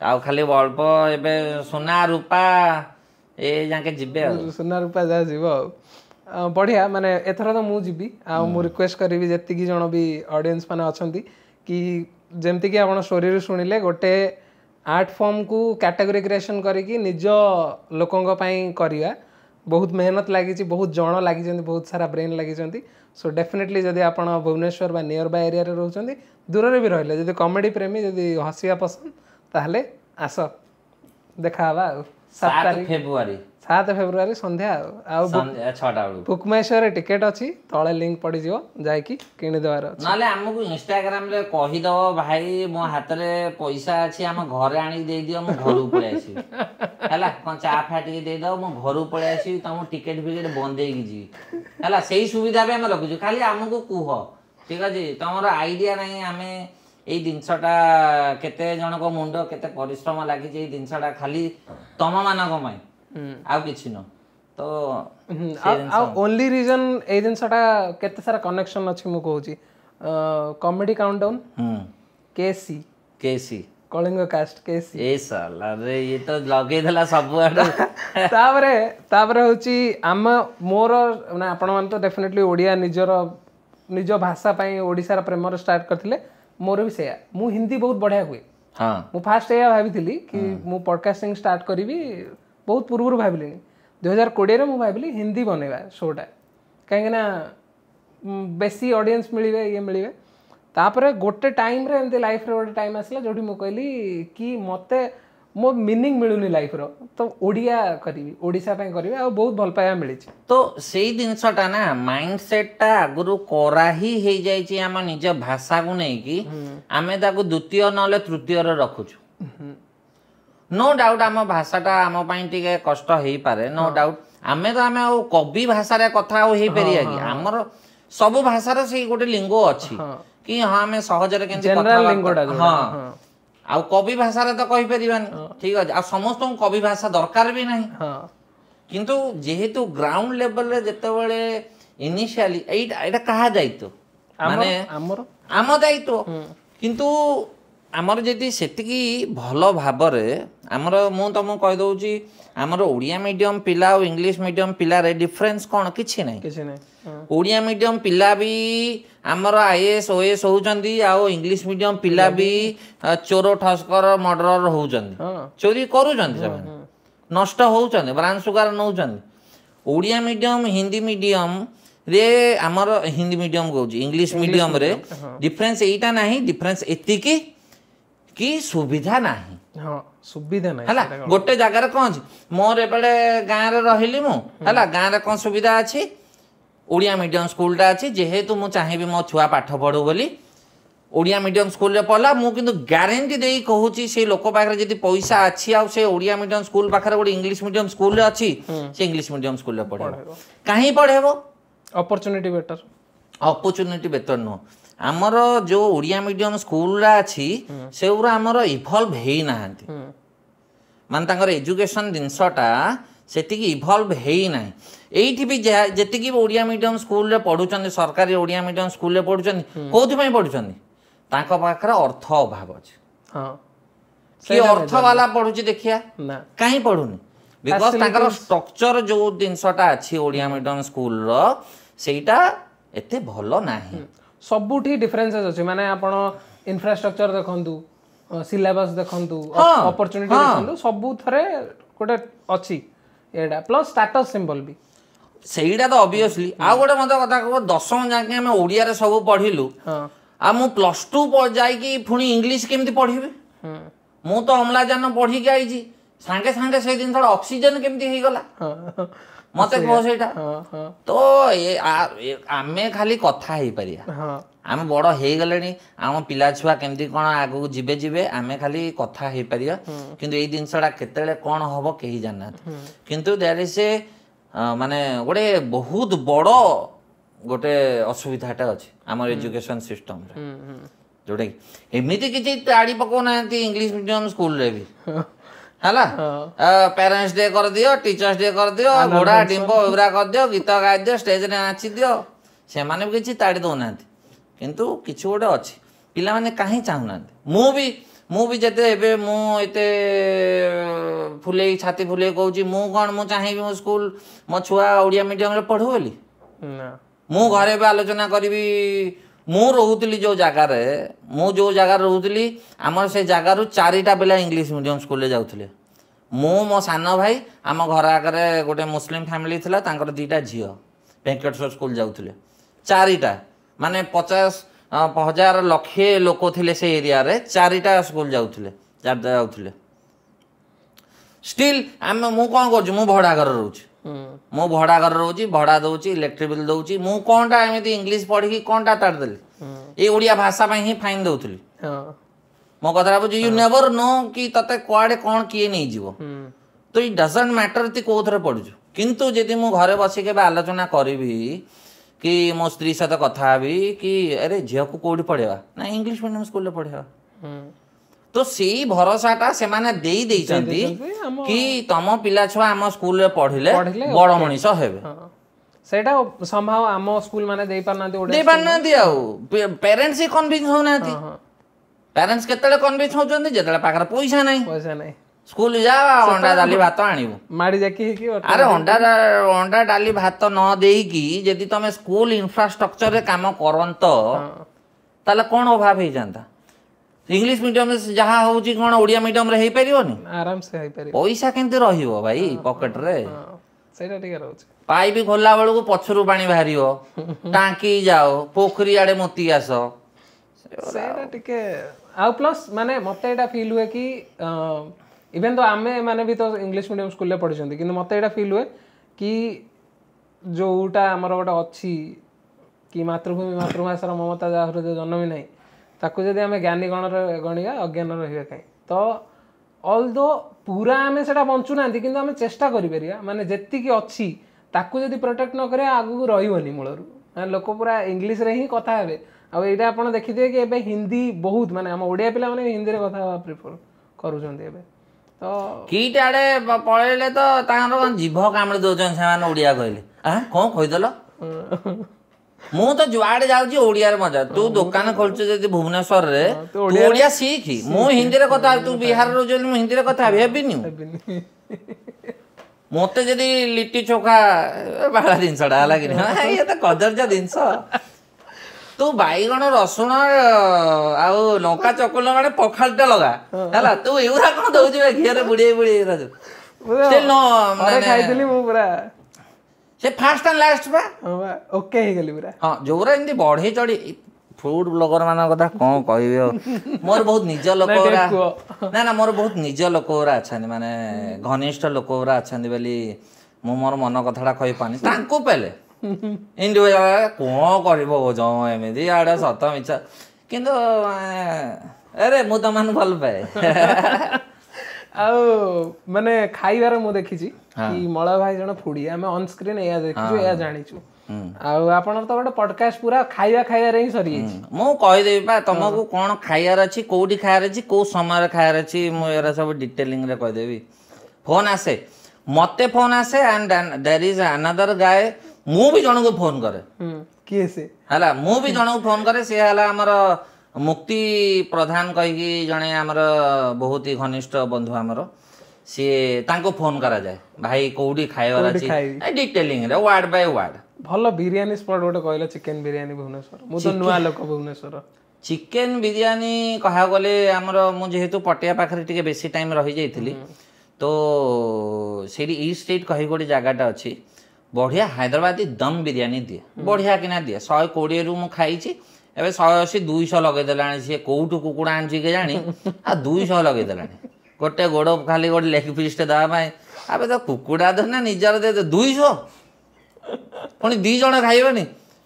आउ खाली अल्प एबे सोना रूपा ए जाके जिबे सोना रूपा जा जीवो बढ़िया माने एथरा तो मु जीबी आ मु रिक्वेस्ट करबी जति की जण भी ऑडियंस माने अछंती कि जेमति कि आपण स्टोरी रे सुनिले गोटे आर्ट फॉर्म को कैटेगरी क्रिएशन करी कि निज लोकंग पई करिया बहुत मेहनत लागी बहुत जण लागी बहुत सारा ब्रेन लागी सो डेफिनेटली जदि आपण भुवनेश्वर बा नियर बाय एरिया रे रहउछंती दूर रे भी रहले जदि कॉमेडी प्रेमी जदि हसिया पसंद ताहले आस देखा हवा 7 फेब्रुआरी 7 ଫେବୃଆରୀ ସନ୍ଧ୍ୟା ଆଉ ସନ୍ଧ୍ୟା 6ଟା ବେଳକୁ ବୁକ୍ ମାଇ ଶୋରେ ଟିକେଟ୍ ଅଛି, ତଳେ ଲିଙ୍କ ପଡ଼ିଯିବ, ଯାଇକି କିଣିଦେବାର ଅଛି। ନହେଲେ ଆମକୁ ଇନଷ୍ଟାଗ୍ରାମରେ କହିଦବ ଭାଇ ମୋ ହାତରେ ପଇସା ଅଛି, ଆମ ଘରେ ଆଣିକି ଦେଇଦିଅ, ମୁଁ ଘରକୁ ପଳେଇ ଆସିବି ହେଲା। କ'ଣ ଚା ଫା ଟିକେ ଦେଇଦବ, ମୁଁ ଘରକୁ ପଳେଇ ଆସିବି, ତମ ଟିକେଟ୍ ଫିକେଟ୍ ବନ୍ଦେଇକି ଯିବି ହେଲା। ସେଇ ସୁବିଧା ବି ଆମେ ରଖୁଛୁ, ଖାଲି ଆମକୁ କୁହ ଠିକ୍ ଅଛି। ତମର ଆଇଡ଼ିଆ ନାହିଁ ଆମେ ଏଇ ଜିନିଷଟା କେତେ ଜଣଙ୍କ ମୁଣ୍ଡ କେତେ ପରିଶ୍ରମ ଲାଗିଛି ଏଇ ଜିନିଷଟା ଖାଲି ତମମାନଙ୍କ ପାଇଁ, ଆଉ କିଛି ନୁହଁ। ତ ଆଉ ଓନ୍ଲି ରିଜନ୍ ଏଇ ଜିନିଷଟା କେତେ ସାରା କନେକ୍ସନ୍ ଅଛି ମୁଁ କହୁଛି। Comedy countdown, KC Kalinga cast KC, ଏ ସାଲାରେ ଇଏ ତ ଲଗେଇଦେଲା ସବୁଆଡୁ। ତାପରେ ହଉଛି ମୋର ମାନେ ଆପଣମାନେ ତ ଡେଫିନେଟଲି ଓଡ଼ିଆ ନିଜ ଭାଷା ପାଇଁ ଓଡ଼ିଶାର ପ୍ରେମରେ ଷ୍ଟାର୍ଟ କରିଥିଲେ। ମୋର ବି ସେଇଆ, ମୁଁ ହିନ୍ଦୀ ବହୁତ ବଢ଼ିଆ ହୁଏ। ମୁଁ ଫାଷ୍ଟ ଏଇଆ ଭାବିଥିଲି କି ମୁଁ ପଡକାଷ୍ଟିଂ ଷ୍ଟାର୍ଟ କରିବି, ବହୁତ ପୂର୍ବରୁ ଭାବିଲିଣି। 2020ରେ ମୁଁ ଭାବିଲି ହିନ୍ଦୀ ବନେଇବା ଶୋଟା, କାହିଁକିନା ବେଶୀ ଅଡ଼ିଏନ୍ସ ମିଳିବେ, ଇଏ ମିଳିବେ। ତାପରେ ଗୋଟେ ଟାଇମ୍ରେ ଏମିତି ଲାଇଫ୍ରେ ଗୋଟେ ଟାଇମ୍ ଆସିଲା ଯେଉଁଠି ମୁଁ କହିଲି କି ମୋତେ ମୋ ମିନିଂ ମିଳୁନି ଲାଇଫ୍ର, ତ ଓଡ଼ିଆ କରିବି, ଓଡ଼ିଶା ପାଇଁ କରିବି, ଆଉ ବହୁତ ଭଲ ପାଇବା ମିଳିଛି। ତ ସେଇ ଜିନିଷଟା ନା ମାଇଣ୍ଡ ସେଟ୍ଟା ଆଗରୁ କରା ହିଁ ହେଇଯାଇଛି ଆମ ନିଜ ଭାଷାକୁ ନେଇକି, ଆମେ ତାକୁ ଦ୍ୱିତୀୟ ନହେଲେ ତୃତୀୟରେ ରଖୁଛୁ। ନୋ ଡାଉଟ୍ ଆମ ଭାଷାଟା ଆମ ପାଇଁ ଟିକେ କଷ୍ଟ ହେଇପାରେ, ନୋ ଡାଉଟ୍। ଆମେ ଆଉ କବି ଭାଷାରେ କଥା ଆଉ ହେଇପାରିବା କି? ଆମର ସବୁ ଭାଷାର ସେଇ ଗୋଟେ ଲିଙ୍ଗ ଅଛି କି ହଁ ଆମେ ସହଜରେ କେମିତି ଆଉ କବି ଭାଷାରେ ତ କହିପାରିବାନି, ଠିକ ଅଛି। ଆଉ ସମସ୍ତଙ୍କୁ କବି ଭାଷା ଦରକାର ବି ନାହିଁ। କିନ୍ତୁ ଯେହେତୁ ଗ୍ରାଉଣ୍ଡ ଲେଭେଲରେ ଯେତେବେଳେ ଇନିସିଆଲି ଏଇଟା କାହା ଦାୟିତ୍ୱ, ମାନେ ଆମ ଦାୟିତ୍ୱ। କିନ୍ତୁ ଆମର ଯଦି ସେତିକି ଭଲ ଭାବରେ ମୁଁ ତମକୁ କହିଦେଉଛି, ଆମର ଓଡ଼ିଆ ମିଡ଼ିୟମ୍ ପିଲା ଆଉ ଇଂଲିଶ ମିଡ଼ିୟମ୍ ପିଲାରେ ଡିଫରେନ୍ସ କ'ଣ? କିଛି ନାହିଁ। ଓଡ଼ିଆ ମିଡ଼ିୟମ୍ ପିଲା ବି ଆମର IAS OAS ହେଉଛନ୍ତି, ଆଉ ଇଂଲିଶ ମିଡ଼ିୟମ୍ ପିଲା ବି ଚୋର ଠସ୍କର ମର୍ଡରର ହେଉଛନ୍ତି, ଚୋରି କରୁଛନ୍ତି, ସେମାନେ ନଷ୍ଟ ହେଉଛନ୍ତି, ବ୍ରାଉନ୍ ସୁଗାର ନେଉଛନ୍ତି। ଓଡ଼ିଆ ମିଡ଼ିୟମ୍ ହିନ୍ଦୀ ମିଡ଼ିୟମ୍ରେ ଆମର ହିନ୍ଦୀ ମିଡ଼ିୟମ୍ କହୁଛି, ଇଂଲିଶ ମିଡ଼ିୟମ୍ରେ ଡିଫରେନ୍ସ ଏଇଟା ନାହିଁ। ଡିଫରେନ୍ସ ଏତିକି କି ସୁବିଧା ନାହିଁ, ସୁବିଧା ନାହିଁ ହେଲା। ଗୋଟେ ଜାଗାରେ କ'ଣ ଅଛି, ମୋର ଏପଟେ ଗାଁରେ ରହିଲି ମୁଁ ହେଲା, ଗାଁରେ କ'ଣ ସୁବିଧା ଅଛି? ଓଡ଼ିଆ ମିଡ଼ିୟମ୍ ସ୍କୁଲଟା ଅଛି। ଯେହେତୁ ମୁଁ ଚାହିଁବି ମୋ ଛୁଆ ପାଠ ପଢ଼ୁ ବୋଲି ଓଡ଼ିଆ ମିଡ଼ିୟମ୍ ସ୍କୁଲରେ ପଢ଼ିଲା, ମୁଁ କିନ୍ତୁ ଗ୍ୟାରେଣ୍ଟି ଦେଇ କହୁଛି ସେ ଲୋକ ପାଖରେ ଯଦି ପଇସା ଅଛି ଆଉ ସେ ଓଡ଼ିଆ ମିଡ଼ିୟମ୍ ସ୍କୁଲ ପାଖରେ ଗୋଟେ ଇଂଲିଶ ମିଡ଼ିୟମ୍ ସ୍କୁଲରେ ଅଛି, ସେ ଇଂଲିଶ ମିଡ଼ିୟମ୍ ସ୍କୁଲରେ ପଢ଼େଇବ। କାହିଁ ପଢ଼େଇବ? ଅପରଚ୍ୟୁନିଟି ବେଟର ନୁହଁ। ଆମର ଯେଉଁ ଓଡ଼ିଆ ମିଡ଼ିୟମ୍ ସ୍କୁଲରା ଅଛି ସେଗୁଡ଼ା ଆମର ଇଭଲ୍ଭ ହେଇନାହାନ୍ତି, ମାନେ ତାଙ୍କର ଏଜୁକେସନ୍ ଜିନିଷଟା ସେତିକି ଇଭଲ୍ଭ ହେଇନାହିଁ। ଏଇଠି ବି ଯେତିକି ବି ଓଡ଼ିଆ ମିଡ଼ିୟମ୍ ସ୍କୁଲରେ ପଢ଼ୁଛନ୍ତି, ସରକାରୀ ଓଡ଼ିଆ ମିଡ଼ିୟମ୍ ସ୍କୁଲରେ ପଢ଼ୁଛନ୍ତି, କେଉଁଥିପାଇଁ ପଢ଼ୁଛନ୍ତି? ତାଙ୍କ ପାଖରେ ଅର୍ଥ ଅଭାବ ଅଛି। କିଏ ଅର୍ଥ ବାଲା ପଢ଼ୁଛି ଦେଖିଆ? କାହିଁ ପଢ଼ୁନି? ବିକଜ ତାଙ୍କର ଷ୍ଟ୍ରକ୍ଚର ଯେଉଁ ଜିନିଷଟା ଅଛି ଓଡ଼ିଆ ମିଡ଼ିୟମ୍ ସ୍କୁଲର, ସେଇଟା ଏତେ ଭଲ ନାହିଁ। ସବୁଠି ଡିଫରେନ୍ସେସ୍ ଅଛି, ମାନେ ଆପଣ ଇନଫ୍ରାଷ୍ଟ୍ରକ୍ଚର ଦେଖନ୍ତୁ, ସିଲାବସ୍ ଦେଖନ୍ତୁ, ଅପରଚ୍ୟୁନିଟି ଦେଖନ୍ତୁ, ସବୁଥିରେ ଗୋଟେ ଅଛି ଏଇଟା, ପ୍ଲସ୍ ଷ୍ଟାଟସ୍ ସିମ୍ବଲ ବି ସେଇଟା ତ ଅବଭିୟସଲି। ଆଉ ଗୋଟେ ମୋତେ କଥା କୁହ, 10ମ ଯାକେ ଆମେ ଓଡ଼ିଆରେ ସବୁ ପଢ଼ିଲୁ, ଆଉ ମୁଁ +2 ଯାଇକି ପୁଣି ଇଂଲିଶ କେମିତି ପଢ଼ିବି? ମୁଁ ତ ଅମ୍ଳଜାନ ପଢ଼ିକି ଆଇଛି, ସାଙ୍ଗେ ସାଙ୍ଗେ ସେଇ ଜିନିଷଟା ଅକ୍ସିଜେନ କେମିତି ହେଇଗଲା ମତେ କୁହ ସେଇଟା। ତ ଆମେ ଖାଲି କଥା ହେଇପାରିବା, ଆମେ ବଡ଼ ହେଇଗଲେଣି, ଆମ ପିଲା ଛୁଆ କେମିତି କ'ଣ ଆଗକୁ ଯିବେ, ଆମେ ଖାଲି କଥା ହେଇପାରିବା। କିନ୍ତୁ ଏଇ ଜିନିଷଟା କେତେବେଳେ କ'ଣ ହବ କେହି ଜାଣିନାହାନ୍ତି। କିନ୍ତୁ ଦ୍ୟାଟ୍ ଇଜ୍ ମାନେ ଗୋଟେ ବହୁତ ବଡ଼ ଗୋଟେ ଅସୁବିଧାଟା ଅଛି ଆମର ଏଜୁକେସନ୍ ସିଷ୍ଟମ୍ରେ, ଯେଉଁଟାକି ଏମିତି କିଛି ତାଡ଼ି ପକାଉନାହାନ୍ତି ଇଂଲିଶ ମିଡ଼ିୟମ୍ ସ୍କୁଲରେ ବି ହେଲା। ପ୍ୟାରେଣ୍ଟସ୍ ଡେ କରିଦିଅ, ଟିଚର୍ସ ଡେ କରିଦିଅ, ଘୋଡ଼ା ଡିମ୍ବ ଏଗୁଡ଼ା କରିଦିଅ, ଗୀତ ଗାଇଦିଅ, ଷ୍ଟେଜ୍ରେ ନାଚିଦିଅ, ସେମାନେ ବି କିଛି ତାଡ଼ି ଦେଉନାହାନ୍ତି। କିନ୍ତୁ କିଛି ଗୋଟେ ଅଛି, ପିଲାମାନେ କାହିଁ ଚାହୁଁନାହାନ୍ତି? ମୁଁ ବି ଯେତେ ଏବେ ମୁଁ ଏତେ ଛାତି ଫୁଲେଇ କହୁଛି, ମୁଁ ଚାହିଁବି ମୋ ସ୍କୁଲ ମୋ ଛୁଆ ଓଡ଼ିଆ ମିଡ଼ିୟମ୍ରେ ପଢ଼ୁ ବୋଲି? ମୁଁ ଘରେ ଏବେ ଆଲୋଚନା କରିବି। ମୁଁ ରହୁଥିଲି ଯେଉଁ ଜାଗାରେ ରହୁଥିଲି, ଆମର ସେ ଜାଗାରୁ 4ଟା ପିଲା ଇଂଲିଶ ମିଡ଼ିୟମ୍ ସ୍କୁଲରେ ଯାଉଥିଲେ। ମୁଁ, ମୋ ସାନ ଭାଇ, ଆମ ଘର ଆଗରେ ଗୋଟେ ମୁସଲିମ ଫ୍ୟାମିଲି ଥିଲା, ତାଙ୍କର 2ଟା ଝିଅ ଭେଙ୍କଟେଶ୍ୱର ସ୍କୁଲ ଯାଉଥିଲେ। 4ଟା ମାନେ 50,000 ଲକ୍ଷେ ଲୋକ ଥିଲେ ସେ ଏରିଆରେ, 4ଟା ସ୍କୁଲ ଯାଉଥିଲେ। स्टिल आम मु कौन कर भड़ा घर रोच मु भड़ा घर रोच भड़ा दौची इलेक्ट्रिक बिल दौची मु कौनटा एमती इंग्लीश पढ़ी कौनटा तारदेली ये ओडिया भाषा ही फाइन दौली मो कथा बुझ यू नेवर नो कि तते कुआडे कौन किए नहीं जीवो तो इट डजंट मैटर ती कोथरे पढुछु किंतु जदि मु घरे बसी के आलोचना करी कि मो स्त्री सहित कथा हेबी कि अरे झील को कौटी पढ़ेवा ना इंग्लिश मीडियम स्कूल पढ़ेवा तो से भरोसाटा से माने देई देइछंती कि तम पिला छुआ आम स्कूल रे पढ़िले बड़ मनीष हेबे सेटा समहाउ आम स्कूल माने देई पारनांती आउ पेरेंट्स ही कन्विंस होनांती पेरेंट्स केतले कन्विंस होचंती जेतले पाखर पैसा नहीं स्कूल जा अंडा डाली भात आनिबो माडी जाकी कि अरे अंडा डाली भात न देकी यदि तमे स्कूल इंफ्रास्ट्रक्चर रे काम करंत ताले कोन अभाव हे जानता इंग्लिश मीडियम जहाँ होची कोन ओडिया मीडियम रे हे परियोनी आराम से हे परियो पैसा केंति रहिबो भाई पॉकेट रे सेटा ठीक रहउछ पाई भी खोला बेलू को पछरु पानी बाहरियो टांकी जाओ पोखरी आड़े मोती आस सेटा टिके आ प्लस माने मते एटा फील हुए कि इवन तो आमे माने भी तो इंग्लिश मीडियम स्कूल पढ़ी कि मत यहाँ फिल हुए कि जोटा आमर गोटे अच्छी कि मातृभूमि मातृभाषार ममता जहाँ हृदय जन्म ना ताकू जदि आम ज्ञानी गण गणिका अज्ञान रहा कहीं तो ऑल दो पूरा आम से बंचुना कि आम चेष्टा करें माने जी अच्छी ताकू जदि प्रोटेक्ट न करें आगू रही मूलर लोक पूरा इंग्लिश रे ही कथा हे आईटा आप देखिए कि एबे हिंदी बहुत माने आम ओडिया पिला माने हिंदी रे कथा प्रिफर करूछन्ते एबे तो कीट आड़े पळेले तो तांकर जीभ कामड़ी दौचन से ओडिया कहले कौन कहीदेल मु तो जुआड़े जाऊँ ओडिया मजा तू दुकान खोलु जदि भुवनेश्वर रे तू ओडिया सीख मु हिंदी रे कथा तू बिहार रोज मु हिंदी रे कथा हेबिनी मते जदि लिट्टी चोखा बाला जिनसटा हला कि ये तो कदर्ज जिनस तू बैगण रसुण आउ लंका चकुल माने पखालटा लगा हैला तू एउरा कोन दउजी घियर बुड़े बुड़े स्टिल नो अरे खाइतली मु पूरा से फास्ट एंड लास्ट बा ओके हे गेली पूरा हां जोरा इंदी बढ़े चढ़ी फूड ब्लॉगर मान कथा कोन कहबे मोर बहुत निज लोकरा ना ना मोर बहुत निज लोकरा अछन माने घनिष्ठ लोकरा अछन बेली मु मोर मन कथाडा कहि पानी तांको पहले इंडिविजुअल कौन कर एमती आड़े सत मिछ किंतु अरे मु तो मान भल पाए माने खाइबार मु देखी कि मळ भाई जण फूडी आमे ऑन स्क्रीन या देखिछु या जानिछु आपण तो गोटे पॉडकास्ट पूरा खाइबा खाइबा रे ही सरी मु कहि देबी बा तुमको कोन खाइयार अछि कोडी खाइयार अछि को समय रे खाइयार अछि मु एरा सब डिटेलिंग रे कहि देबी फोन आसे मते फोन आसे and there is another guy मु भी जन को फोन करे किए से हला मु भी जन को फोन करे से हला हमर मुक्ति प्रधान कहि जने हमर बहुत ही घनिष्ठ बंधु हमर से तांको फोन करा जाए भाई कोडी खाइबार अछि डिटेलिंग रे वर्ड बाय वर्ड भलो बिरयानी स्पॉट गोटे कहले चिकन बिरयानी भुवनेश्वर मु तो नुआ लोक भुवनेश्वर चिकन बिरयानी कहा गले हमर मु जेहेतु पटिया पाखरे टिके बेसी टाइम रही जाइथिली तो सेडी ई स्टेट कहि गोटे जगाटा अछि बढ़िया हैदराबादी दम बिरयानी दिए बढ़िया किना दिए 120 रु मु खाइछि एबे 180 200 लगे देलानी से कोउटु कुकुडा आनछि के जानी आ 200 लगे देलानी गोटे गोड़ खाली गोटे लेग पीस दा भाई अबे तो कुकुडा दे ना निजर दे 200 पुणी 2 जण खाइबनी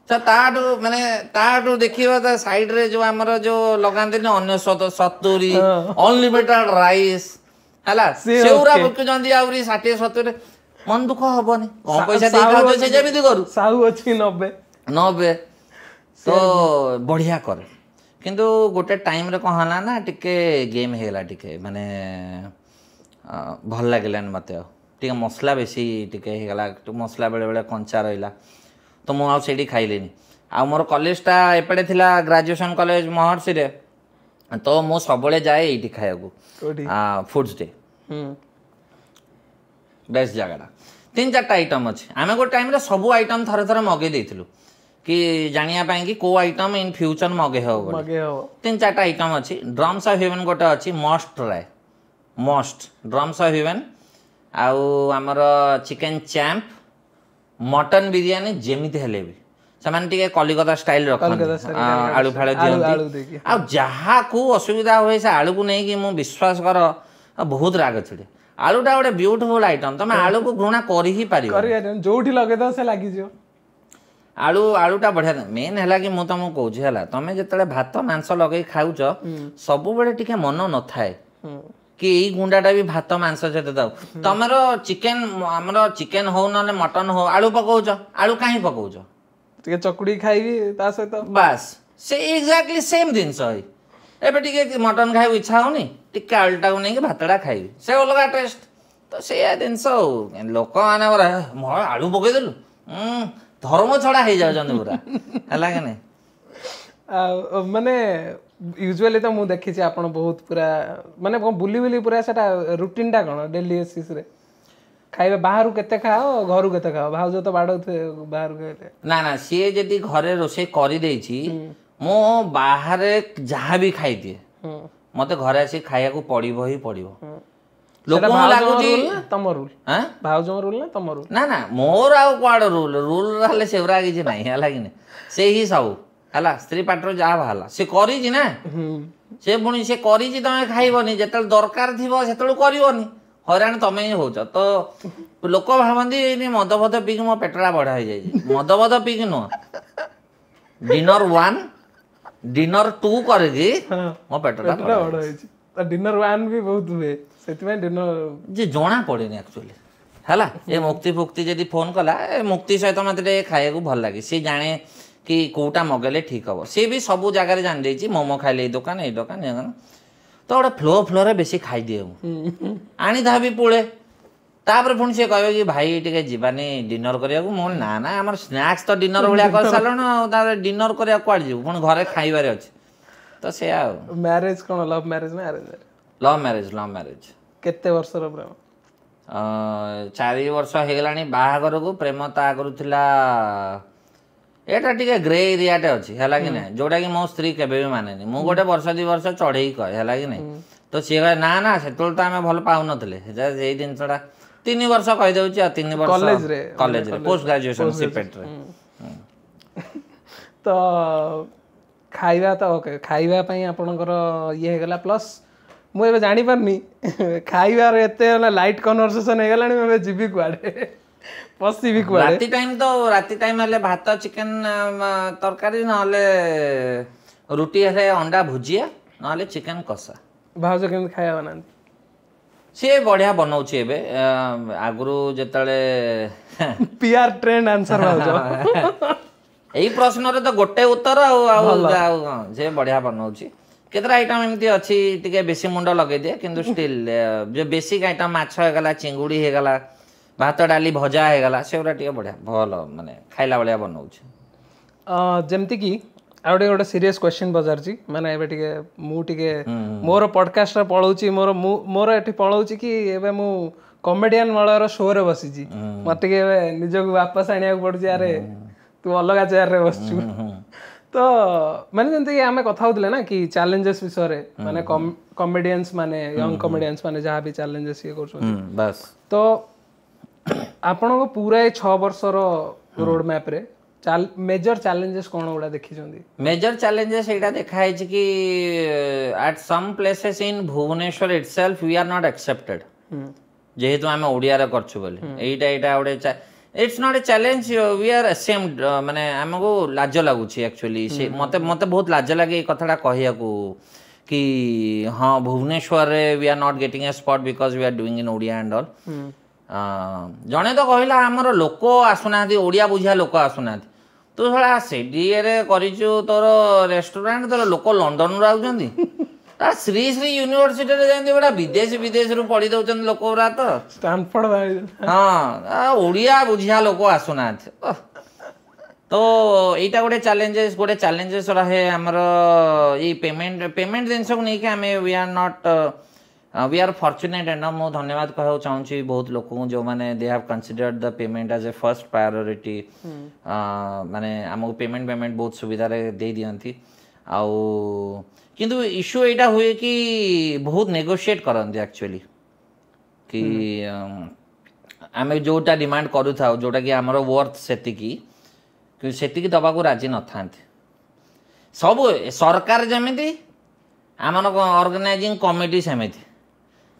तो ताटू माने ताटू देखिबा त साइड रे जो हमर जो लगांते ने अन्य 70 अनलिमिटेड राइस हला सेउरा बुक जंदी आउरी 60 70 मन दुख हबनी कम पैसा दे खाओ से जेमिति करू साहू अछि 90 तो बढ़िया करे किंतु गोटे टाइम रे कहला ना टिके गेम हेला टिके माने भल लागलान मते टिके मसला बेसी टिके हेला मसला बेले बेले कंचा रहिला तो मु आ सेडी खाइलेनी आ मोर कॉलेज ता एपडे थिला ग्रेजुएशन कॉलेज महर्षि रे तो मु सबले जाए एठी खायगु फूड्स डे बेस्ट जगह 3-4 आइटम अच्छे आम गोटे टाइम सब आइटम थरे थरे मगे देथिलु कि जानिया पाई कि को आइटम इन फ्यूचर मगे हो 3-4 आइटम अच्छी ड्रम्स ऑफ हेवन गोटे अच्छी must try must drums of haven आउ आमर चिकेन चैम्प मटन बिरयानी जेमिति हेले भी ସେମାନେ ଟିକେ କଲିକତା ଷ୍ଟାଇଲ ରଖନ୍ତି ଆଳୁ ଫାଳ ଦିଅନ୍ତି ଆଉ ଯାହାକୁ ଅସୁବିଧା ହୁଏ ସେ ଆଳୁକୁ ନେଇକି ମୁଁ ବିଶ୍ୱାସ କର ବହୁତ ରାଗ ଛିଡ଼େ आलूटा गोटे ब्यूटीफुल आइटम तुम आलू को घृणा कर ही पार जोठी लगे से लगी आलूटा बढ़िया मेन है कि मुझे तुमको कौच है तुम जो भात मांस लगे खाऊच सब टे मन न थाए कि यही गुंडाटा भी भात मांस सहित दाऊ तुम चिकेन आमर चिकेन हो ना मटन हो आलू पकाउच आलू कहीं पकाउच चकुड़ी खाइबी ता सहित बास से एक्जाक्टली सेम जिनस एबे टिके मटन खाइबा इच्छा होनी टिके आलूटा को नहीं भातटा खाइबी से अलग टेस्ट तो से जिनस लोक मैंने आलू पकईदेलु धर्म छड़ा हो जाऊँ पूरा है कि नहीं माने यूजुअली तो मुझे देखी आपण बहुत पूरा माने बुली बुली पूरा सेटा रूटीन टा कोन डेली बेसिस रे खाइबा बाहर केते खाओ घर केते खाओ भाउज तो बाड़ बाहर गले ना ना सी जदी घरे रोसे करी देछि मो बाहर जहाँ भी खाई दिए मते घरे आसी खाइया को पड़िबो ही पड़िबो लोक लागुची तम रूल हां भाउज रूल ना तम रूल ना ना मोर आउ क्वाड रूल रूल रहले सेवरा किछि नाही हला कि नहीं से ही सब हला स्त्री पाटर जहाँ बाहला से करी ना से पुणी से करी तुम खाइबनी जिते दरकार थी से करनी हईराण तुम ही हो तो लोक भावती मद फद पीक मो पेटरा बढ़ा हो जाए मद फद पीक नुह डिनर 1 डिनर 2 करके मो पेटरा बढ़ा डिनर 1 भी बहुत हुए से डिनर जे जना पड़ेनि एक्चुअली है ये मुक्ति फुक्ति जदि फोन कला मुक्ति सहित मत खाया भल लगे सी जाने कि कोटा मगेले ठीक हम सी भी सब जगह जान जाइए मोमो खाइले दुकान ये दुकान ये तो गोटे फ्लो फ्लो रे बेसी खाई दिए आनी था भी पुले तापर पुणी सी कह कि भाई टे जीवानी डिनर करने को ना ना आम स्नाक्स तो डिनर भाया कर सारे डिनर करने कौन जीव पुणी घरे खाइबार अच्छे तो से मैरिज कौन लव मैरिज ना अरेंज लव मैरिज केते वर्ष रो प्रेम 4 वर्ष हो गलानी बाहागर को प्रेम ता आगु थिला एटा टिके ग्रे एरियाटे अच्छी है कि नहीं जोटा कि मो स्त्री केबे भी मानेनी मु गोटे वर्ष 2 वर्ष चढ़े कहे है कि नहीं तो सी कहे ना ना से तो आम भल पाऊ नथिले यही जिनसटा 3 वर्ष कही दउची 3 वर्ष कॉलेज रे पोस्ट ग्रेजुएशन सिपेट रे तो खाइबा तो ओके खाइबा पई आपनकर ये हेगला प्लस मु एबे जानि परनी खाइबार एते लाइट कन्वर्सेशन हेगलानी एबे जीबी कुआडे पसी भी कुआडे राती टाइम हेले भात चिकेन तरकारी नहले रुटी हेले अंडा भुजिया नहले चिकेन कषा भाउज केम खाया बना सी बढ़िया बनाउछि एबे आगुरु जेतले पीआर ट्रेंड आंसर भाउज एही प्रश्न रे तो गोटे उत्तर आ जे बढ़िया बनाउछि केतरा आइटम एमती अच्छी टिके बेसी मुंड लगे दिए किंतु स्टिल जो बेसिक आइटम माछ हे गला चिंगुड़ी हे गला भात डाली भजा हे गला सेउरा टिके बढ़िया भल माने खाइला बलिया बनाउछि जेमती की आउटे गोटे सीरियस क्वेश्चन पचारछि माने एबे टिके मु टिके मोर पॉडकास्ट रे पळौछि मोर एठी पळौछि कि एबे मु कॉमेडियन वाला शो रे बसिछि मते के निजको वापस आनिया पड़छि अरे तू अलग चेयर रे बसछु तो माने जंती आमे कथा होतले ना कि चैलेंजेस विषय रे माने कॉमेडियंस माने यंग कॉमेडियंस माने जहां भी चैलेंजेस ये करछो बस तो आपण को पूरा 6 वर्ष रो रोड मैप रे मेजर चैलेंजेस कोन ओडा देखि जंदी मेजर चैलेंजेस एटा देखाय छै कि at some places in Bhubaneswar itself we are not accepted जेहेतु आमे ओडिया रे करछु बोली एटा ओडे it's not a challenge we are ashamed माने हमको लाज लागुछि एक्चुअली से मते बहुत लाज लागे ए कथाटा कहिया को कि हां भुवनेश्वर रे we are not getting a spot because we are doing in Odia and all जने तो कहला हमर लोक आसुना ओडिया बुझिया लोक आसुना तू थोड़ा सेडी रे करिछु तोर रेस्टोरेंट तोर लोक लंदन रो आउजंदी श्री श्री यूनिवर्सिटी रे जेंती बड़ा विदेश रु पढ़ी दउचन लोक ओरा तो स्टैनफोर्ड हां ओडिया बुझिया लोक आसुना तो एटा गोटे चैलेंजेस रहे हमर ये पेमेंट दिन सब नहीं कि हमें we are not we are fortunate and मो धन्यवाद कहू चाहूँ बहुत लोक जो मैंने they have considered the payment as a first priority माने हमको पेमेंट बहुत सुविधा रे दे दियंती आउ किंतु इश्यू एटा हुए कि बहुत नेगोशिएट करते एक्चुअली कि आम जोटा डिमांड करू था जोटा कि आमर वर्थ सेतिकी दबा को राजी न था सब सरकार जमी आम ऑर्गेनाइजिंग कमिटी सेमिति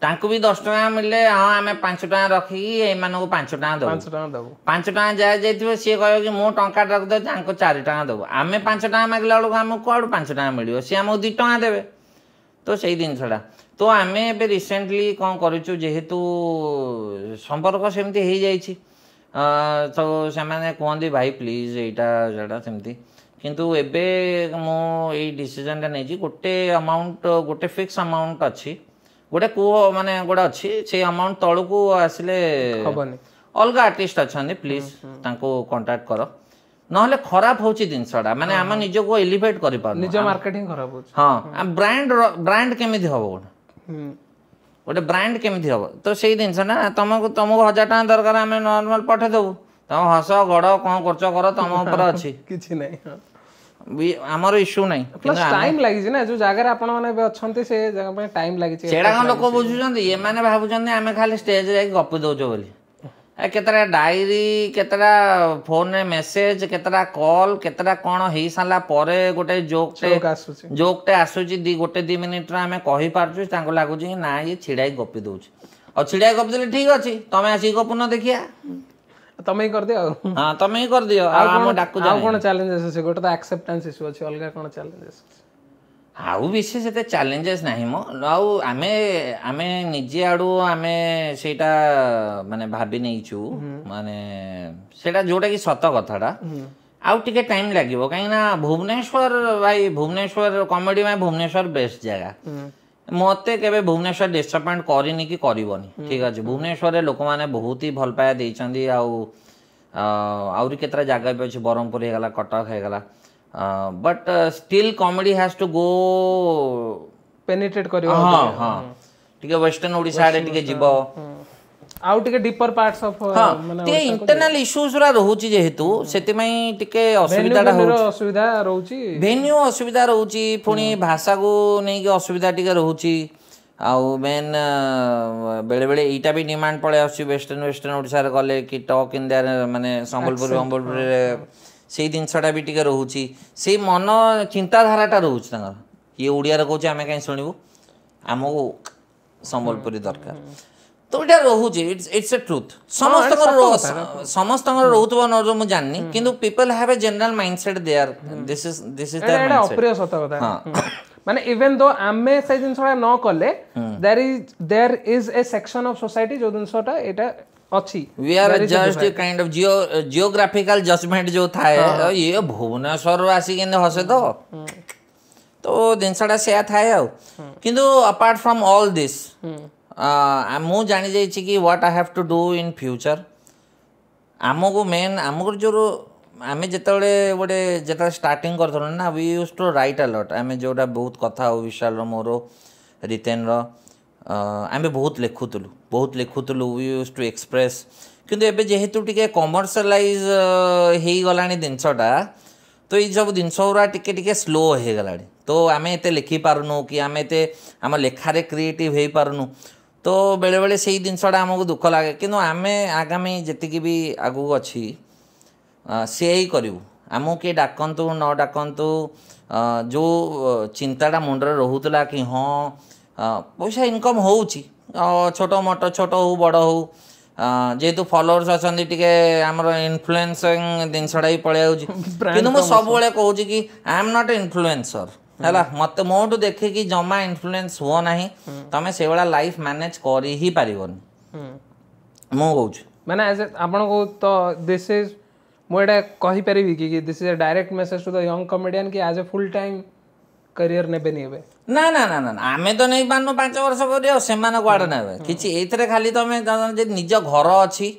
ତାଙ୍କୁ ବି 10 ଟଙ୍କା ମିଳିଲେ ହଁ ଆମେ 5 ଟଙ୍କା ରଖିକି ଏମାନଙ୍କୁ 5 ଟଙ୍କା ଦେବୁ 5 ଟଙ୍କା ଦେବୁ 5 ଟଙ୍କା ଯାହା ଯାଇଥିବ ସିଏ କହିବ କି ମୁଁ ଟଙ୍କା ରଖିଦେଉଛି ତାଙ୍କୁ 4 ଟଙ୍କା ଦେବୁ ଆମେ 5 ଟଙ୍କା ମାଗିଲା ବେଳକୁ ଆମକୁ କୁଆଡ଼ୁ 5 ଟଙ୍କା ମିଳିବ ସିଏ ଆମକୁ 2 ଟଙ୍କା ଦେବେ ତ ସେଇ ଜିନିଷଟା ତ ଆମେ ଏବେ ରିସେଣ୍ଟଲି କ'ଣ କରିଛୁ ଯେହେତୁ ସମ୍ପର୍କ ସେମିତି ହେଇଯାଇଛି ତ ସେମାନେ କୁହନ୍ତି ଭାଇ ପ୍ଲିଜ୍ ଏଇଟା ସେଇଟା ସେମିତି କିନ୍ତୁ ଏବେ ମୁଁ ଏଇ ଡିସିଜନଟା ନେଇଛି ଗୋଟେ ଆମାଉଣ୍ଟ ଗୋଟେ ଫିକ୍ସ ଆମାଉଣ୍ଟ ଅଛି ଗୋଟେ କୁହ ମାନେ ଗୋଟେ ଅଛି ସେଇ ଆମାଉଣ୍ଟ ତଳକୁ ଆସିଲେ ହବନି ଅଲଗା ଆର୍ଟିଷ୍ଟ ଅଛନ୍ତି ପ୍ଲିଜ୍ ତାଙ୍କୁ କଣ୍ଟାକ୍ଟ କର ନହେଲେ ଖରାପ ହେଉଛି ଜିନିଷଟା ମାନେ ଆମେ ନିଜକୁ ଏଲିଭେଟ୍ କରିପାରୁଛୁ ନିଜ ମାର୍କେଟିଂ ଖରାପ ହେଉଛି ହଁ ବ୍ରାଣ୍ଡ କେମିତି ହବ ଗୋଟେ ବ୍ରାଣ୍ଡ କେମିତି ହବ ତ ସେଇ ଜିନିଷଟା ତମକୁ 1000 ଟଙ୍କା ଦରକାର ଆମେ ନର୍ମାଲ ପଠେଇଦେବୁ ତମ ହସ ଗଡ଼ କ'ଣ କରୁଛ କର ତମ ଉପରେ ଅଛି କିଛି ନାହିଁ ଆମର ଇସ୍ୟୁ ନାହିଁ ପ୍ଲସ୍ ଟାଇମ୍ ଲାଗିଛି ନା ଯୋଉ ଜାଗାରେ ଆପଣମାନେ ଏବେ ଅଛନ୍ତି ସେ ଜାଗା ପାଇଁ ଟାଇମ୍ ଲାଗିଛି ସେଇଟା କ'ଣ ଲୋକ ବୁଝୁଛନ୍ତି ଏମାନେ ଭାବୁଛନ୍ତି ଆମେ ଖାଲି ଷ୍ଟେଜରେ ଯାଇକି ଗପି ଦେଉଛୁ ବୋଲି କେତେଟା ଡାଏରୀ କେତେଟା ଫୋନରେ ମେସେଜ କେତେଟା କଲ୍ କେତେଟା କ'ଣ ହେଇସାରିଲା ପରେ ଗୋଟେ ଜୋକ୍ଟେ ଆସୁଛି 1-2 ମିନିଟ୍ରେ ଆମେ କହିପାରୁଛୁ ତାଙ୍କୁ ଲାଗୁଛି କି ନା ଇଏ ଛିଡ଼ାଇ ଗପି ଦେଉଛି ଆଉ ଛିଡ଼ାଇ ଗପି ଦେଲେ ଠିକ୍ ଅଛି ତମେ ଆସିକି ଗପୁନ ଦେଖିଆ ତମେ ହିଁ କରିଦିଅ ହଁ ତମେ ହିଁ କରିଦିଅ ଆଉ ଆମ ଡାକୁ ଆଉ କ'ଣ ଚ୍ୟାଲେଞ୍ଜେସ୍ ଅଛି ଗୋଟେ ତ ଆକ୍ସେପ୍ଟାନ୍ସ ଇସ୍ୟୁ ଅଛି ଅଲଗା କ'ଣ ଚ୍ୟାଲେଞ୍ଜେସ୍ ଅଛି ଆଉ ବିଶେଷ ଏତେ ଚ୍ୟାଲେଞ୍ଜେସ୍ ନାହିଁ ମ ଆଉ ଆମେ ନିଜେ ଆଡ଼ୁ ଆମେ ସେଇଟା ମାନେ ଭାବି ନେଇଛୁ ମାନେ ସେଇଟା ଯେଉଁଟାକି ସତ କଥାଟା ଆଉ ଟିକେ ଟାଇମ୍ ଲାଗିବ କାହିଁକିନା ଭୁବନେଶ୍ୱର କମେଡ଼ି ପାଇଁ ଭୁବନେଶ୍ୱର ବେଷ୍ଟ ଜାଗା ମୋତେ କେବେ ଭୁବନେଶ୍ୱର ଡିସଆପଏଣ୍ଟ କରିନି କି କରିବନି ଠିକ୍ ଅଛି ଭୁବନେଶ୍ୱରରେ ଲୋକମାନେ ବହୁତ ହି ଭଲ ପାଇବା ଦେଇଛନ୍ତି ଆଉ ଆହୁରି କେତେଟା ଜାଗା ବି ଅଛି ବ୍ରହ୍ମପୁର ହେଇଗଲା କଟକ ହେଇଗଲା but still comedy has to go penetrate करियो हां हां टिके वेस्टर्न ओडिसा रे टिके जिवो आउ टिके डीपर पार्ट्स ऑफ माने टिके इंटरनल इश्यूज रा रहूची जेहेतु सेति मई टिके असुविधाटा असुविधा रहूची वेन्यू असुविधा रहूची पुनी भाषा को नै के असुविधा टिके रहूची आउ मेन बेले बेले एटा भी डिमांड पळे आसी वेस्टर्न ओडिसा रे गले कि टॉक इन देयर माने संबलपुर से जिनसटा भी टिके रोचे से मन चिंताधाराटा रोचे ये ओडिया कहे आम कहीं शुणु आमको संबलपुरी दरकार तो ये रोचे इट्स ए ट्रुथ समस्त रोथब न मुझे जाननी किंतु people have a general mindset there this is there अप्रिय सत कथा माने इवन दो आमे से जिनसटा न कले there is a section of society जो जिनसटा एटा We are just a kind of geographical judgment जो था ये भुवनेश्वर आसिक हसे तो जिनसटा से था किंतु अपार्ट फ्रॉम ऑल दिस मु जानी जाइए कि what I have to do in future आमको मेन आमको जो आम जो स्टार्टिंग करथलो ना we use to write a lot आम जोटा बहुत कथा हो विशाल मोर रितेन आम बहुत लिखुलु वी यूज टू एक्सप्रेस किंतु एबे जेहेतु टिके कमर्शियलाइज हो गला जिनसटा तो ये सब जिनस गुरा टिके स्लो हो गला तो आम एत लिखि पारुनु कि आम एत आम लेखारे क्रिएटिव हो पारुनु तो बेले बेले से जिनसटा आमको दुख लगे किंतु आम आगामी जी भी आगू अच्छी से ही करूँ आमको किए डाकतु न डाकतु जो चिंताटा मुंडे रोला कि हाँ पैसा इनकम हो छोट मोट छोट हो बड़ हो जेहेतु फॉलोअर्स अच्छा आमर इन्फ्लुएंसिंग जिनसटा ही पड़े कि सब कहूँ कि आई एम नॉट इन्फ्लुएंसर है मत मोटू देखे कि जमा इन्फ्लुएंस हुआ ना तुम से लाइफ मैनेज कर ही पारबनी मुझे माने आपन को तो दिस इज मुझे कहि परिबी कि this is a direct message to the young comedian कि as a full time career नेबे नहीं हेबे ना ना ना ना आमे तो नहीं पानु 5 वर्ष करियो सेमान कुआडे नेबे किछि एथरे खाली तमे जे निज घर अछि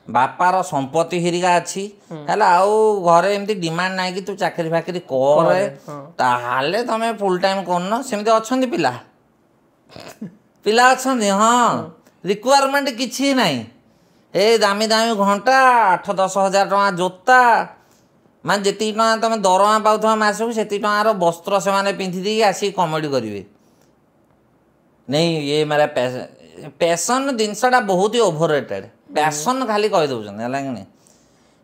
बापार संपत्ति हिरिका अछि हैला आउ घरे एमती डिमांड नाही कि तू चाकरी फाकरी करे ताहाले तमे फुल टाइम करनो सेमती अछंती पिला अछंती हां रिक्वायरमेंट किछि नाही ए दामी दामी घंटा 8-10 हजार टका जोता मान जी टाँह तुम दरमा पाथ मसक से टाँह वस्त्र से पिंधि आसी कमेडी करेंगे नहीं ये मेरा पैसन जिनसटा बहुत ही ओभररेटेड पैसन खाली कहीदे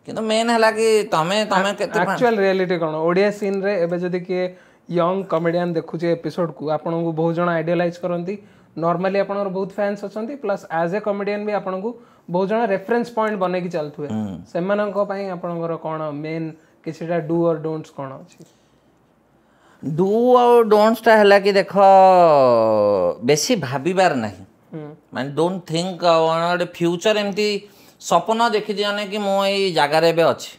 कि मेन है कि तुम एक्चुअल रियलिटी कौन ओडिया सीन रे एबे जदि किए यंग कॉमेडियन देखुचे एपिसोड को आपन को बहुत जन आइडियलाइज करंती नॉर्मली आपनकर बहुत फैंस अछंती प्लस एज ए कॉमेडियन भी आपनको बहुत जण रेफरेंस पॉइंट बने की चलथुए सेमानक पई आपनकर कोन मेन किछटा डू और डोंट्स कोन अछि डू और डोंट्स टा हला कि देख बेसी भाबिबार नहीं माने डोंट थिंक ऑन फ्यूचर एमती सपन देखि दियने कि मो एई जगह रे बे अछि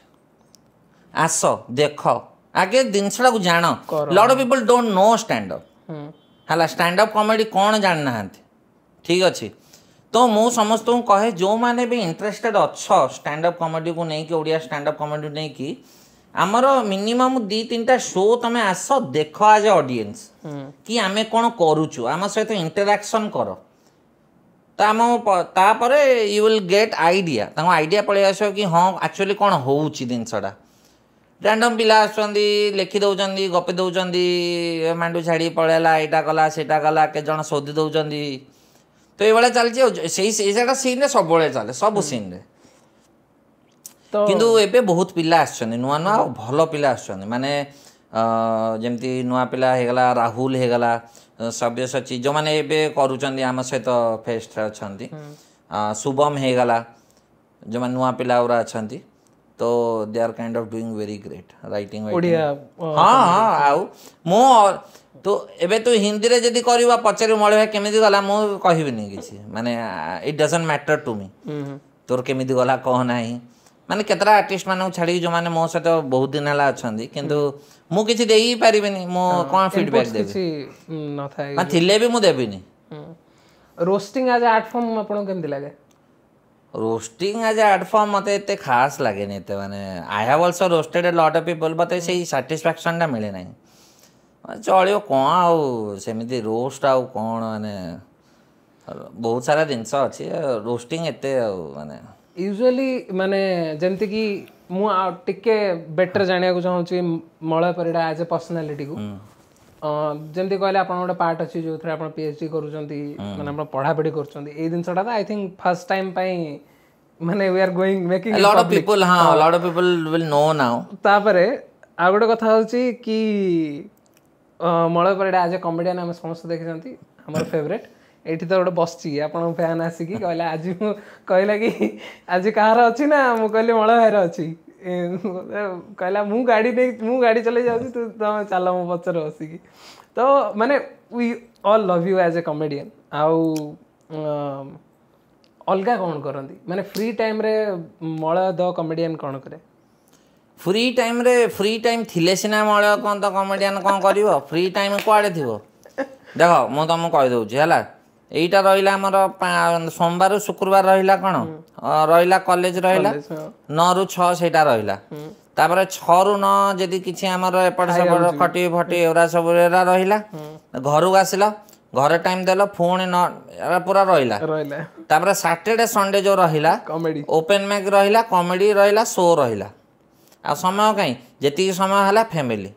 आस देख आगे जिनसटा को जान lot of people don't know stand up हला स्टैंड अप कॉमेडी कौन जान ना ठीक अच्छे तो मु समस्त कहे जो मैंने भी इंटरेस्टेड अच्छ स्टैंड अप कॉमेडी को नहीं कि ओडिया स्टैंड अप कॉमेडी नहीं कि आमर मिनिमम 2-3टा शो तमे आस देख एज ए ऑडियंस कि आमे कौन करूचु आम सहित इंटरैक्शन कर तापर you will get idea idea पड़े आस कि हाँ एक्चुअली कौन होउची जिनसटा रैंडम पिला आसुँच लिखि दौरान गपी दौरान मांडू छाड़ी पड़ेला यहाँ कला सेटा कला के जन शोधि दौरान तो ये चलती सीन सब चले सब सीन रे किंतु एबे बहुत पिला आसछन नुआ नुआ भल पिला आसछन माने जेमती नुआ पिला हेगला राहुल हेगला सब्यसाची जो माने एबे करूचंदी आम सहित फेस्ट अछंती शुभम हेगला जो माने नुआ पिला उरा अछंती तो they are kind of doing very great writing Odia हाँ हाँ आउ मो तो एबे तो हिंदी रे जदी करबा पचारि मळे भाई केमिति गला मो कहबिनी किछि माने it doesn't matter to me तोर केमिति गला कह नाही माने केतरा आर्टिस्ट माने छाड़ी जो माने मो सहित बहुत दिन हला अछंदी किंतु मु किछि देई पारिबिनी मो कोन फीडबैक देबी किछि न थाय मा थिले भी मु देबिनी रोस्टिंग एज आर्ट फॉर्म आपन केमिति लागे रोस्टिंग एज आर्ट फॉर्म मत एते खास लगे नहीं माने I have also roasted a lot of people but से सैटिस्फैक्शन टा मिले नहीं चलियो कौन आउ सेमिति रोस्ट आउ कौन माने बहुत सारा जिनस अच्छी रोस्टिंग एते माने यूजुअली माने जेमति कि मु टिके बेटर जानिया को चाहूँ Malay Parida as a personality को जेमती कहले आपन गोटे पार्ट अच्छी जो थरे आपन पीएचडी करूचंती माने आपन पढ़ा पढ़ी करूचंती ए दिनसटा आई थिंक फर्स्ट टाइम पई माने we are going making lot of people हां lot of people will know now तापरे आ गोटे कथा होची कि Malay Parida as a comedian हम समस्त देखिसंती हमर फेवरेट एठी तो गोटे बसची आपन फैन आसी कि कहला आज मु कहला कि आज कहार अछि ना मु कहली मलय भाईर अछि कहला मु गाड़ी चले जाऊँ तू तुम चल मो पचर बसिकी तो माने we all love you as a comedian आउ अलगा कौन करती माने फ्री टाइम रे मलय द कॉमेडियन कौन करे फ्री टाइम थिले सिना मलय कौन तो कॉमेडियन कौन करिवो फ्री टाइम कुआडे थिवो देखो मु तुमको कहि दउची हला एटा रहिला हमर सोमवार शुक्रवार रहिला कौन रहिला कॉलेज रहिला 9 रु 6 सेटा रहिला तापर 6 रु 9 जदी किछि हमर एपट सब खटी फटी एरा सब एरा रहिला घर को आसिला घर टाइम देलो फोन न एरा पूरा रहिला तापर सैटरडे संडे जो रहिला कॉमेडी ओपन माइक रहिला कॉमेडी रहिला शो रहिला आ समय कहीं जेती समय हला फैमिली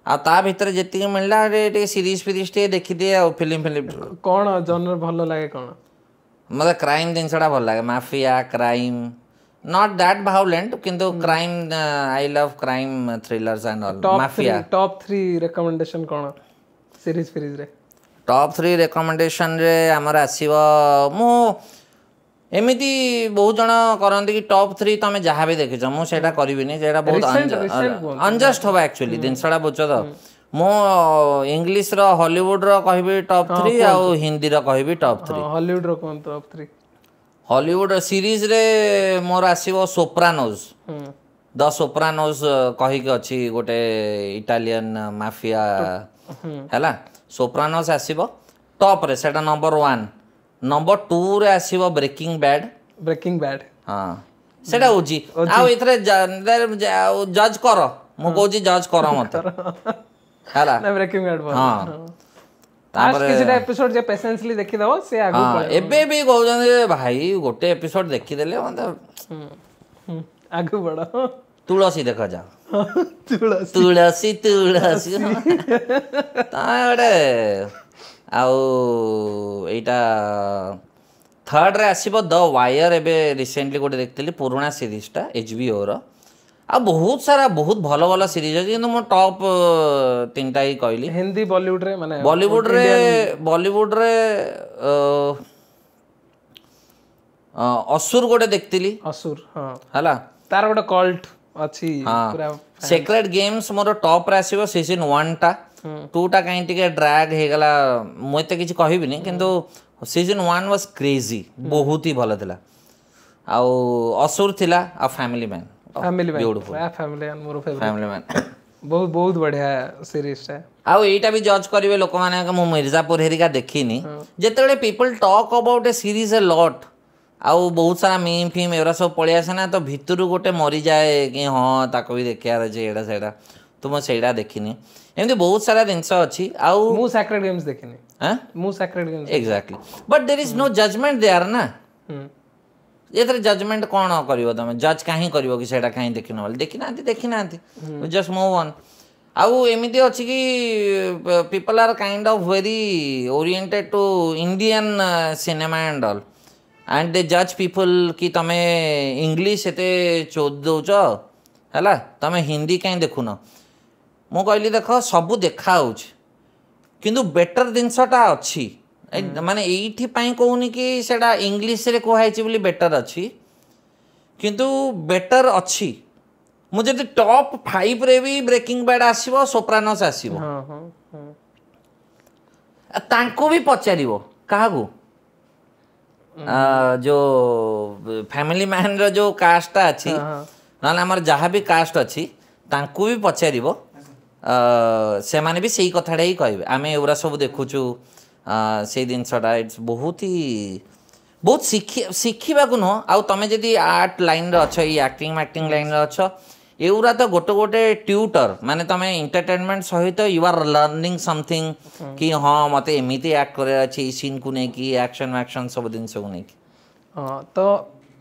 आ ता भीतर जेती मिलला रे सीरीज टे देखि दिए आ फिल्म कौन जॉनर भलो लागे कौन मतलब क्राइम जिनसटा भल लगे mafia crime not that violent किंतु crime I love crime thrillers and all mafia top 3 recommendation कौन सीरीज रे टॉप 3 रिकमेंडेशन रे हमर आसीबो मु एमिति बहुत जन करंती कि टॉप 3 तमे जहाँ भी देखिछ मु सेटा करबिनी जेटा बहुत अनजस्ट होबा एक्चुअली जिनसटा बुझ तो मो इंग्लिश रो हॉलीवुड रो कहबी टॉप 3 आ हिंदी रो कहबी टॉप 3 हॉलीवुड रो कोन टॉप 3 हॉलीवुड सीरीज रे मोर आसीबो सोप्रानोस द सोप्रानोस कहि के अछि गोटे इटालियन माफिया हैला सोप्रानोस आसीबो टॉप रे सेटा नंबर 1 नंबर 2 रे आसीबो ब्रेकिंग बैड हां सेटा होजी आ इथरे जज कर मु कहूची जज कर मत हैला ना ब्रेकिंग बैड हां तापर किछटा एपिसोड जे पेशेंसली देखि दबो से आगु पड़े एबे भी कहउछन भाई गोटे एपिसोड देखि देले मतलब आगु बढ़ो तुलसी देखा जा तुलसी ताडे आउ एटा थर्ड रे आसीबो द वायर एबे रिसेंटली गोटे देखतली पुराना सीरीज टा HBO रो आ बहुत सारा बहुत भल भल सीरीज अच्छी कि मो टॉप 3टा ही कहली हिंदी बॉलीवुड रे माने बॉलीवुड रे असुर गोटे देखती असुर हाँ है तार गोटे कल्ट अच्छी पूरा सेक्रेट गेम्स मोर टॉप रे आसीबो सीजन 1 टा 2 टा कहीं टिके ड्रैग हे गला मोते किछि कहबिनी किंतु सीजन 1 वाज क्रेजी बहुत ही भल थिला आ असुर थिला आ family man beautiful family man मोर फेवरेट फैमिली मैन बहुत बहुत बढ़िया सीरीज है आउ एटा भी जज करिवे लोक माने मु मिर्जापुर हेरिका देखिनी जेतेबेले people talk about a series a lot आउ बहुत सारा मीम फिम एरा सब पळि आसे ना तो भितरु गोटे मरी जाए कि हाँ ताको भी देखियार अछि एडा सेडा तो मु सेडा देखिनी एमती बहुत सारा जिनस अछि आउ मु सैक्रेड गेम्स देखिनी हां मु sacred games exactly but there is no judgment there ना एथरे जजमेंट कोन करिवो तमे जज काहे करिवो कि सेडा काहे देखिनो देखि नांती जस्ट मूव ऑन आउ एमिति अछि कि people are kind of very oriented to Indian cinema and all and they जज पीपल कि तमे इंग्लिश एते चोद दौच है तमे हिंदी कहीं देखुन मु कहली देख सबू देखा किंतु बेटर जिनसटा अच्छी माने एठी पई कहूनी कि सेडा इंग्लिश रे कहैछि बोली बेटर अच्छी किंतु बेटर अच्छी मु जदि टॉप 5 रे भी ब्रेकिंग बैड आसीबो सोप्रानोस आसीबो हां हां तांको भी पचारिबो काहागु जो फैमिली मैन रो जो कास्ट अच्छी ना आमर जहाँ भी कास्ट अच्छी तांको भी पचारिबो से माने भी सही कथाटा ही कहबे आमे एउरा सब देखुचु से जिनसटा इट्स बहुत ही बहुत शिखिबा को न आउ तमे जदी आर्ट लाइन रे अछ ई एक्टिंग लाइन रे अछ एउरा तो गोटे गोटे ट्यूटर माने तमे एंटरटेनमेंट सहित यू आर लर्निंग समथिंग कि हाँ मते एमिति एक्ट करे अछि सीन को नै कि एक्शन सब दिन सब नै कि हां तो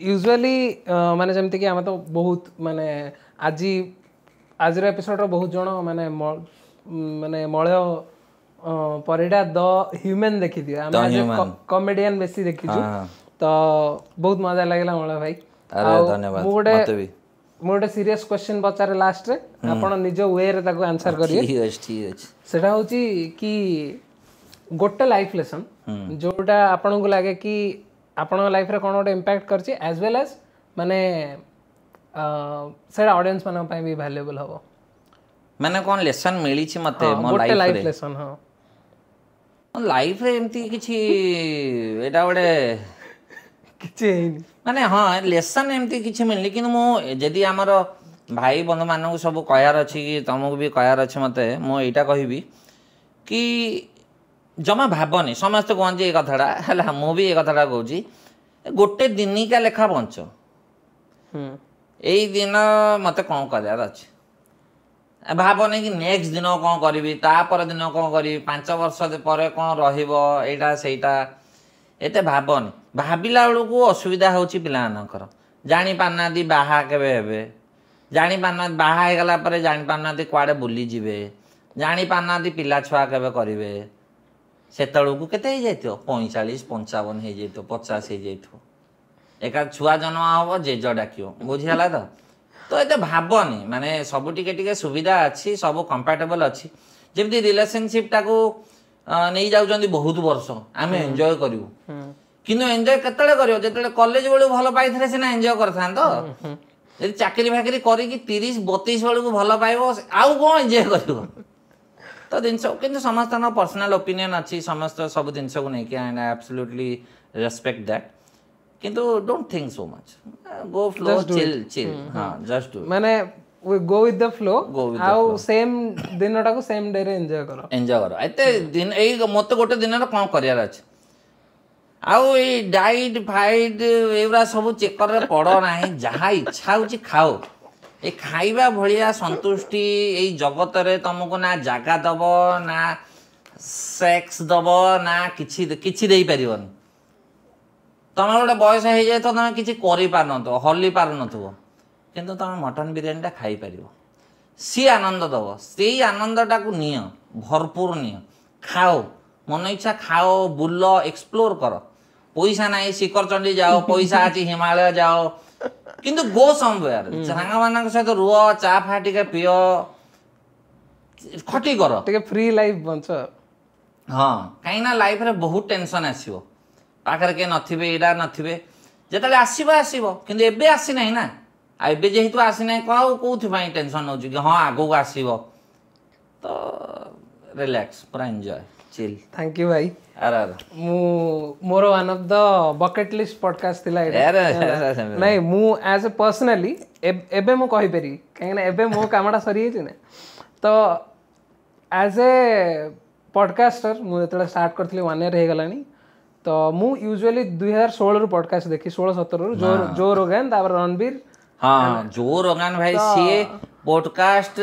यूजुअली माने जेमति कि हम तो बहुत माने आज रो एपिसोड रो बहुत जण माने मळय परिडा द ह्यूमन देखि दियो हम आज कॉमेडियन बेसी देखि छु तो बहुत मजा लागला मळय भाई अरे धन्यवाद मते भी मोटे सीरियस क्वेश्चन पचारे लास्ट रे आपण निज वे रे ताको आंसर करिए ठीक अछि सेटा होची कि गोटे लाइफ लेसन जोटा आपन को लागे कि आपन लाइफ रे कोन गोटे इंपैक्ट करची एज वेल एज माने सेटा ऑडियंस माने पई भी वैल्यूएबल हबो माने कोन लेसन मिली छी मते मो लाइफ रे लाइफ लेसन हां लाइफ रे एमती किछि एटा बडे किछि हेनी माने हाँ लेसन एमती किछि मिलनी कि मो जदि आमर भाई बंधु मानक सब कहयार अछि कि तुमको भी कहयार अछि मते मो एटा कहबी कि जमा भाबनी समस्त कहन ए कथाडा हला मो भी ए कथाडा कहूची गोटे दिनिका लेखा बंच एई दिन मते कोन करयार अछि भाबनी कि नेक्स्ट दिन कोन करबी ता पर दिन कोन करबी 5 वर्ष पर कोन रहिबो एटा सेटा एते भाबनी भाबिला बेलू असुविधा होची पिलानकर जानी पारना बाहा केबे हेबे जानी पारना बाहा हे गला परे जानी पारना कुआडे बुली जिवे जानी पारना पिला छुआ केबे करिवे सेतळू केते हे जाइतो 45 55 हे जाइतो 50 हे जाइतो एका छुआ जन्म हबो जेज डाकियो बुझियाला तो एते भाबनी माने सब टिके टिके सुविधा अछि सब कंपैटिबल अछि जेमति रिलेशनशिप टाको नहीं जाउछन्ती बहुत वर्ष आमे एन्जॉय करिवु किनु एन्जॉय केतले करियो जेतले कॉलेज बेलू भल पाइथले सिना एन्जॉय करथान तो यदि चाकरी भाकरी करी कि 30 32 बेलू को भल पाइबो आउ को एन्जॉय करिवो तो दिन सब किंतु समस्त न पर्सनल ओपिनियन अछि समस्त सब दिन सब नै कि and I absolutely respect that किंतु don't think so much go flow chill हां जस्ट डू माने we go with the flow आउ सेम दिनटा को सेम डे रे एन्जॉय करो एते दिन एई मते गोटे दिन रे कोन करियार अछि आउ ए डाइट फाइट एवरा सब चेकर रे पड़ो नाही जहा इच्छा होची खाओ ए खाइबा भलिया संतुष्टि ए जगत रे तुमको ना जागा दबो ना सेक्स दबो ना किछि देई परिबन तमे गोटे बयस हो जाए तो तुम किसी कर हल्ली पार नथो किंतु तुम मटन बिरियानी खाई पार सी आनंद दब से आनंदटा को नि भरपूर नि खाओ मन इच्छा खाओ बुल एक्सप्लोर कर पैसा ना शिखर चंडी जाओ पैसा अच्छी हिमालय जाओ କିନ୍ତୁ ଗୋ ସମୱେୟାର ସାଙ୍ଗମାନଙ୍କ ସହିତ ରୁହ ଚା ଫା ଟିକେ ପିଅ ଖଟି କର ଟିକେ ଫ୍ରି ଲାଇଫ ବଞ୍ଚ ହଁ କାହିଁକି ନା ଲାଇଫରେ ବହୁତ ଟେନସନ ଆସିବ ପାଖରେ କିଏ ନଥିବେ ଏଇଟା ନଥିବେ ଯେତେବେଳେ ଆସିବ ଆସିବ କିନ୍ତୁ ଏବେ ଆସିନାହିଁ ନା ଆଉ ଏବେ ଯେହେତୁ ଆସିନାହିଁ କଣ ଆଉ କୋଉଥିପାଇଁ ଟେନସନ ହଉଛି କି ହଁ ଆଗକୁ ଆସିବ ତ ରିଲାକ୍ସ ପୁରା ଏନ୍ଜୟ ଚିଲ୍ थैंक यू भाई ଆରେ ମୁଁ ମୋର one of the bucket list podcast ଥିଲା ଏଇଟା ଆରେ ନାଇଁ ମୁଁ ଆଜ୍ ଏ ପର୍ସନାଲି ଏବେ ମୁଁ କହିପାରିବି କାହିଁକିନା ଏବେ ମୋ କାମଟା ସରିଯାଇଛି ନା ତ ଆଜ୍ ଏ ପଡକାଷ୍ଟର ମୁଁ ଯେତେବେଳେ ଷ୍ଟାର୍ଟ କରିଥିଲି 1 year ହେଇଗଲାଣି ତ ମୁଁ ୟୁଜୁଆଲି 2016ରୁ ପଡକାଷ୍ଟ ଦେଖି 16-17ରୁ ଜୋ ରୋଗାନ ତାପରେ ରଣବୀର ହଁ ଜୋ ରୋଗାନ ଭାଇ ସିଏ ପୋଡକାଷ୍ଟ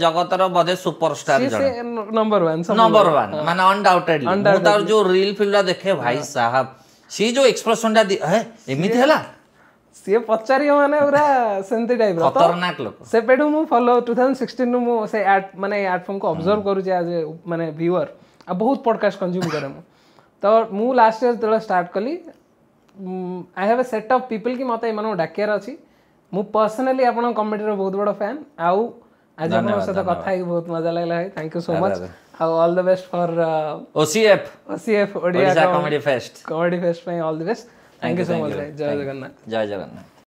ଜଗତର ବୋଧେ ସୁପରଷ୍ଟାର ଜଣେ ନମ୍ବର ୱାନ୍ ମାନେ ଅନଡାଉଟେଡଲି ମୁଁ ତାର ଯୋଉ ରିଲ ଫିଲ୍ମ ଦେଖେ ଭାଇ ସାହାବ ସିଏ ଯୋଉ ଏକ୍ସପ୍ରେସନ ଟା ଏମିତି ହେଲା ସିଏ ପଚାରିବ ମାନେ ପୁରା ସେମିତି ଟାଇପର ଖତରନାକ ଲୋକ ସେବେଠୁ ମୁଁ ଫଲୋ 2016ରୁ ମୁଁ ସେ ଆଡ୍ ମାନେ ଆଡ୍ ଫର୍ମକୁ ଅବଜର୍ଭ କରୁଛି ଆଜ୍ ଏ ମାନେ ଭ୍ୟୁଅର ଆଉ ବହୁତ ପଡକାଷ୍ଟ କନଜ୍ୟୁମ କରେ ମୁଁ ତ ମୁଁ ଲାଷ୍ଟ ଇୟର ଯେତେବେଳେ ଷ୍ଟାର୍ଟ କଲି I have a set of people କି ମୋତେ ଏମାନଙ୍କୁ ଡାକିବାର ଅଛି ମୁଁ ପର୍ସନାଲି ଆପଣଙ୍କ କମେଡିର ବହୁତ ବଡ଼ ଫ୍ୟାନ୍ ଆଉ ଆଜି ଆପଣଙ୍କ ସହିତ କଥା ହେଇକି ବହୁତ ମଜା ଲାଗିଲା ଭାଇ ଥ୍ୟାଙ୍କ ୟୁ ସୋ ମଚ୍ ଆଉ all the best for OCF Odia comedy fest ପାଇଁ all the best thank you so much ଭାଇ ଜୟ ଜଗନ୍ନାଥ ଜୟ ଜଗନ୍ନାଥ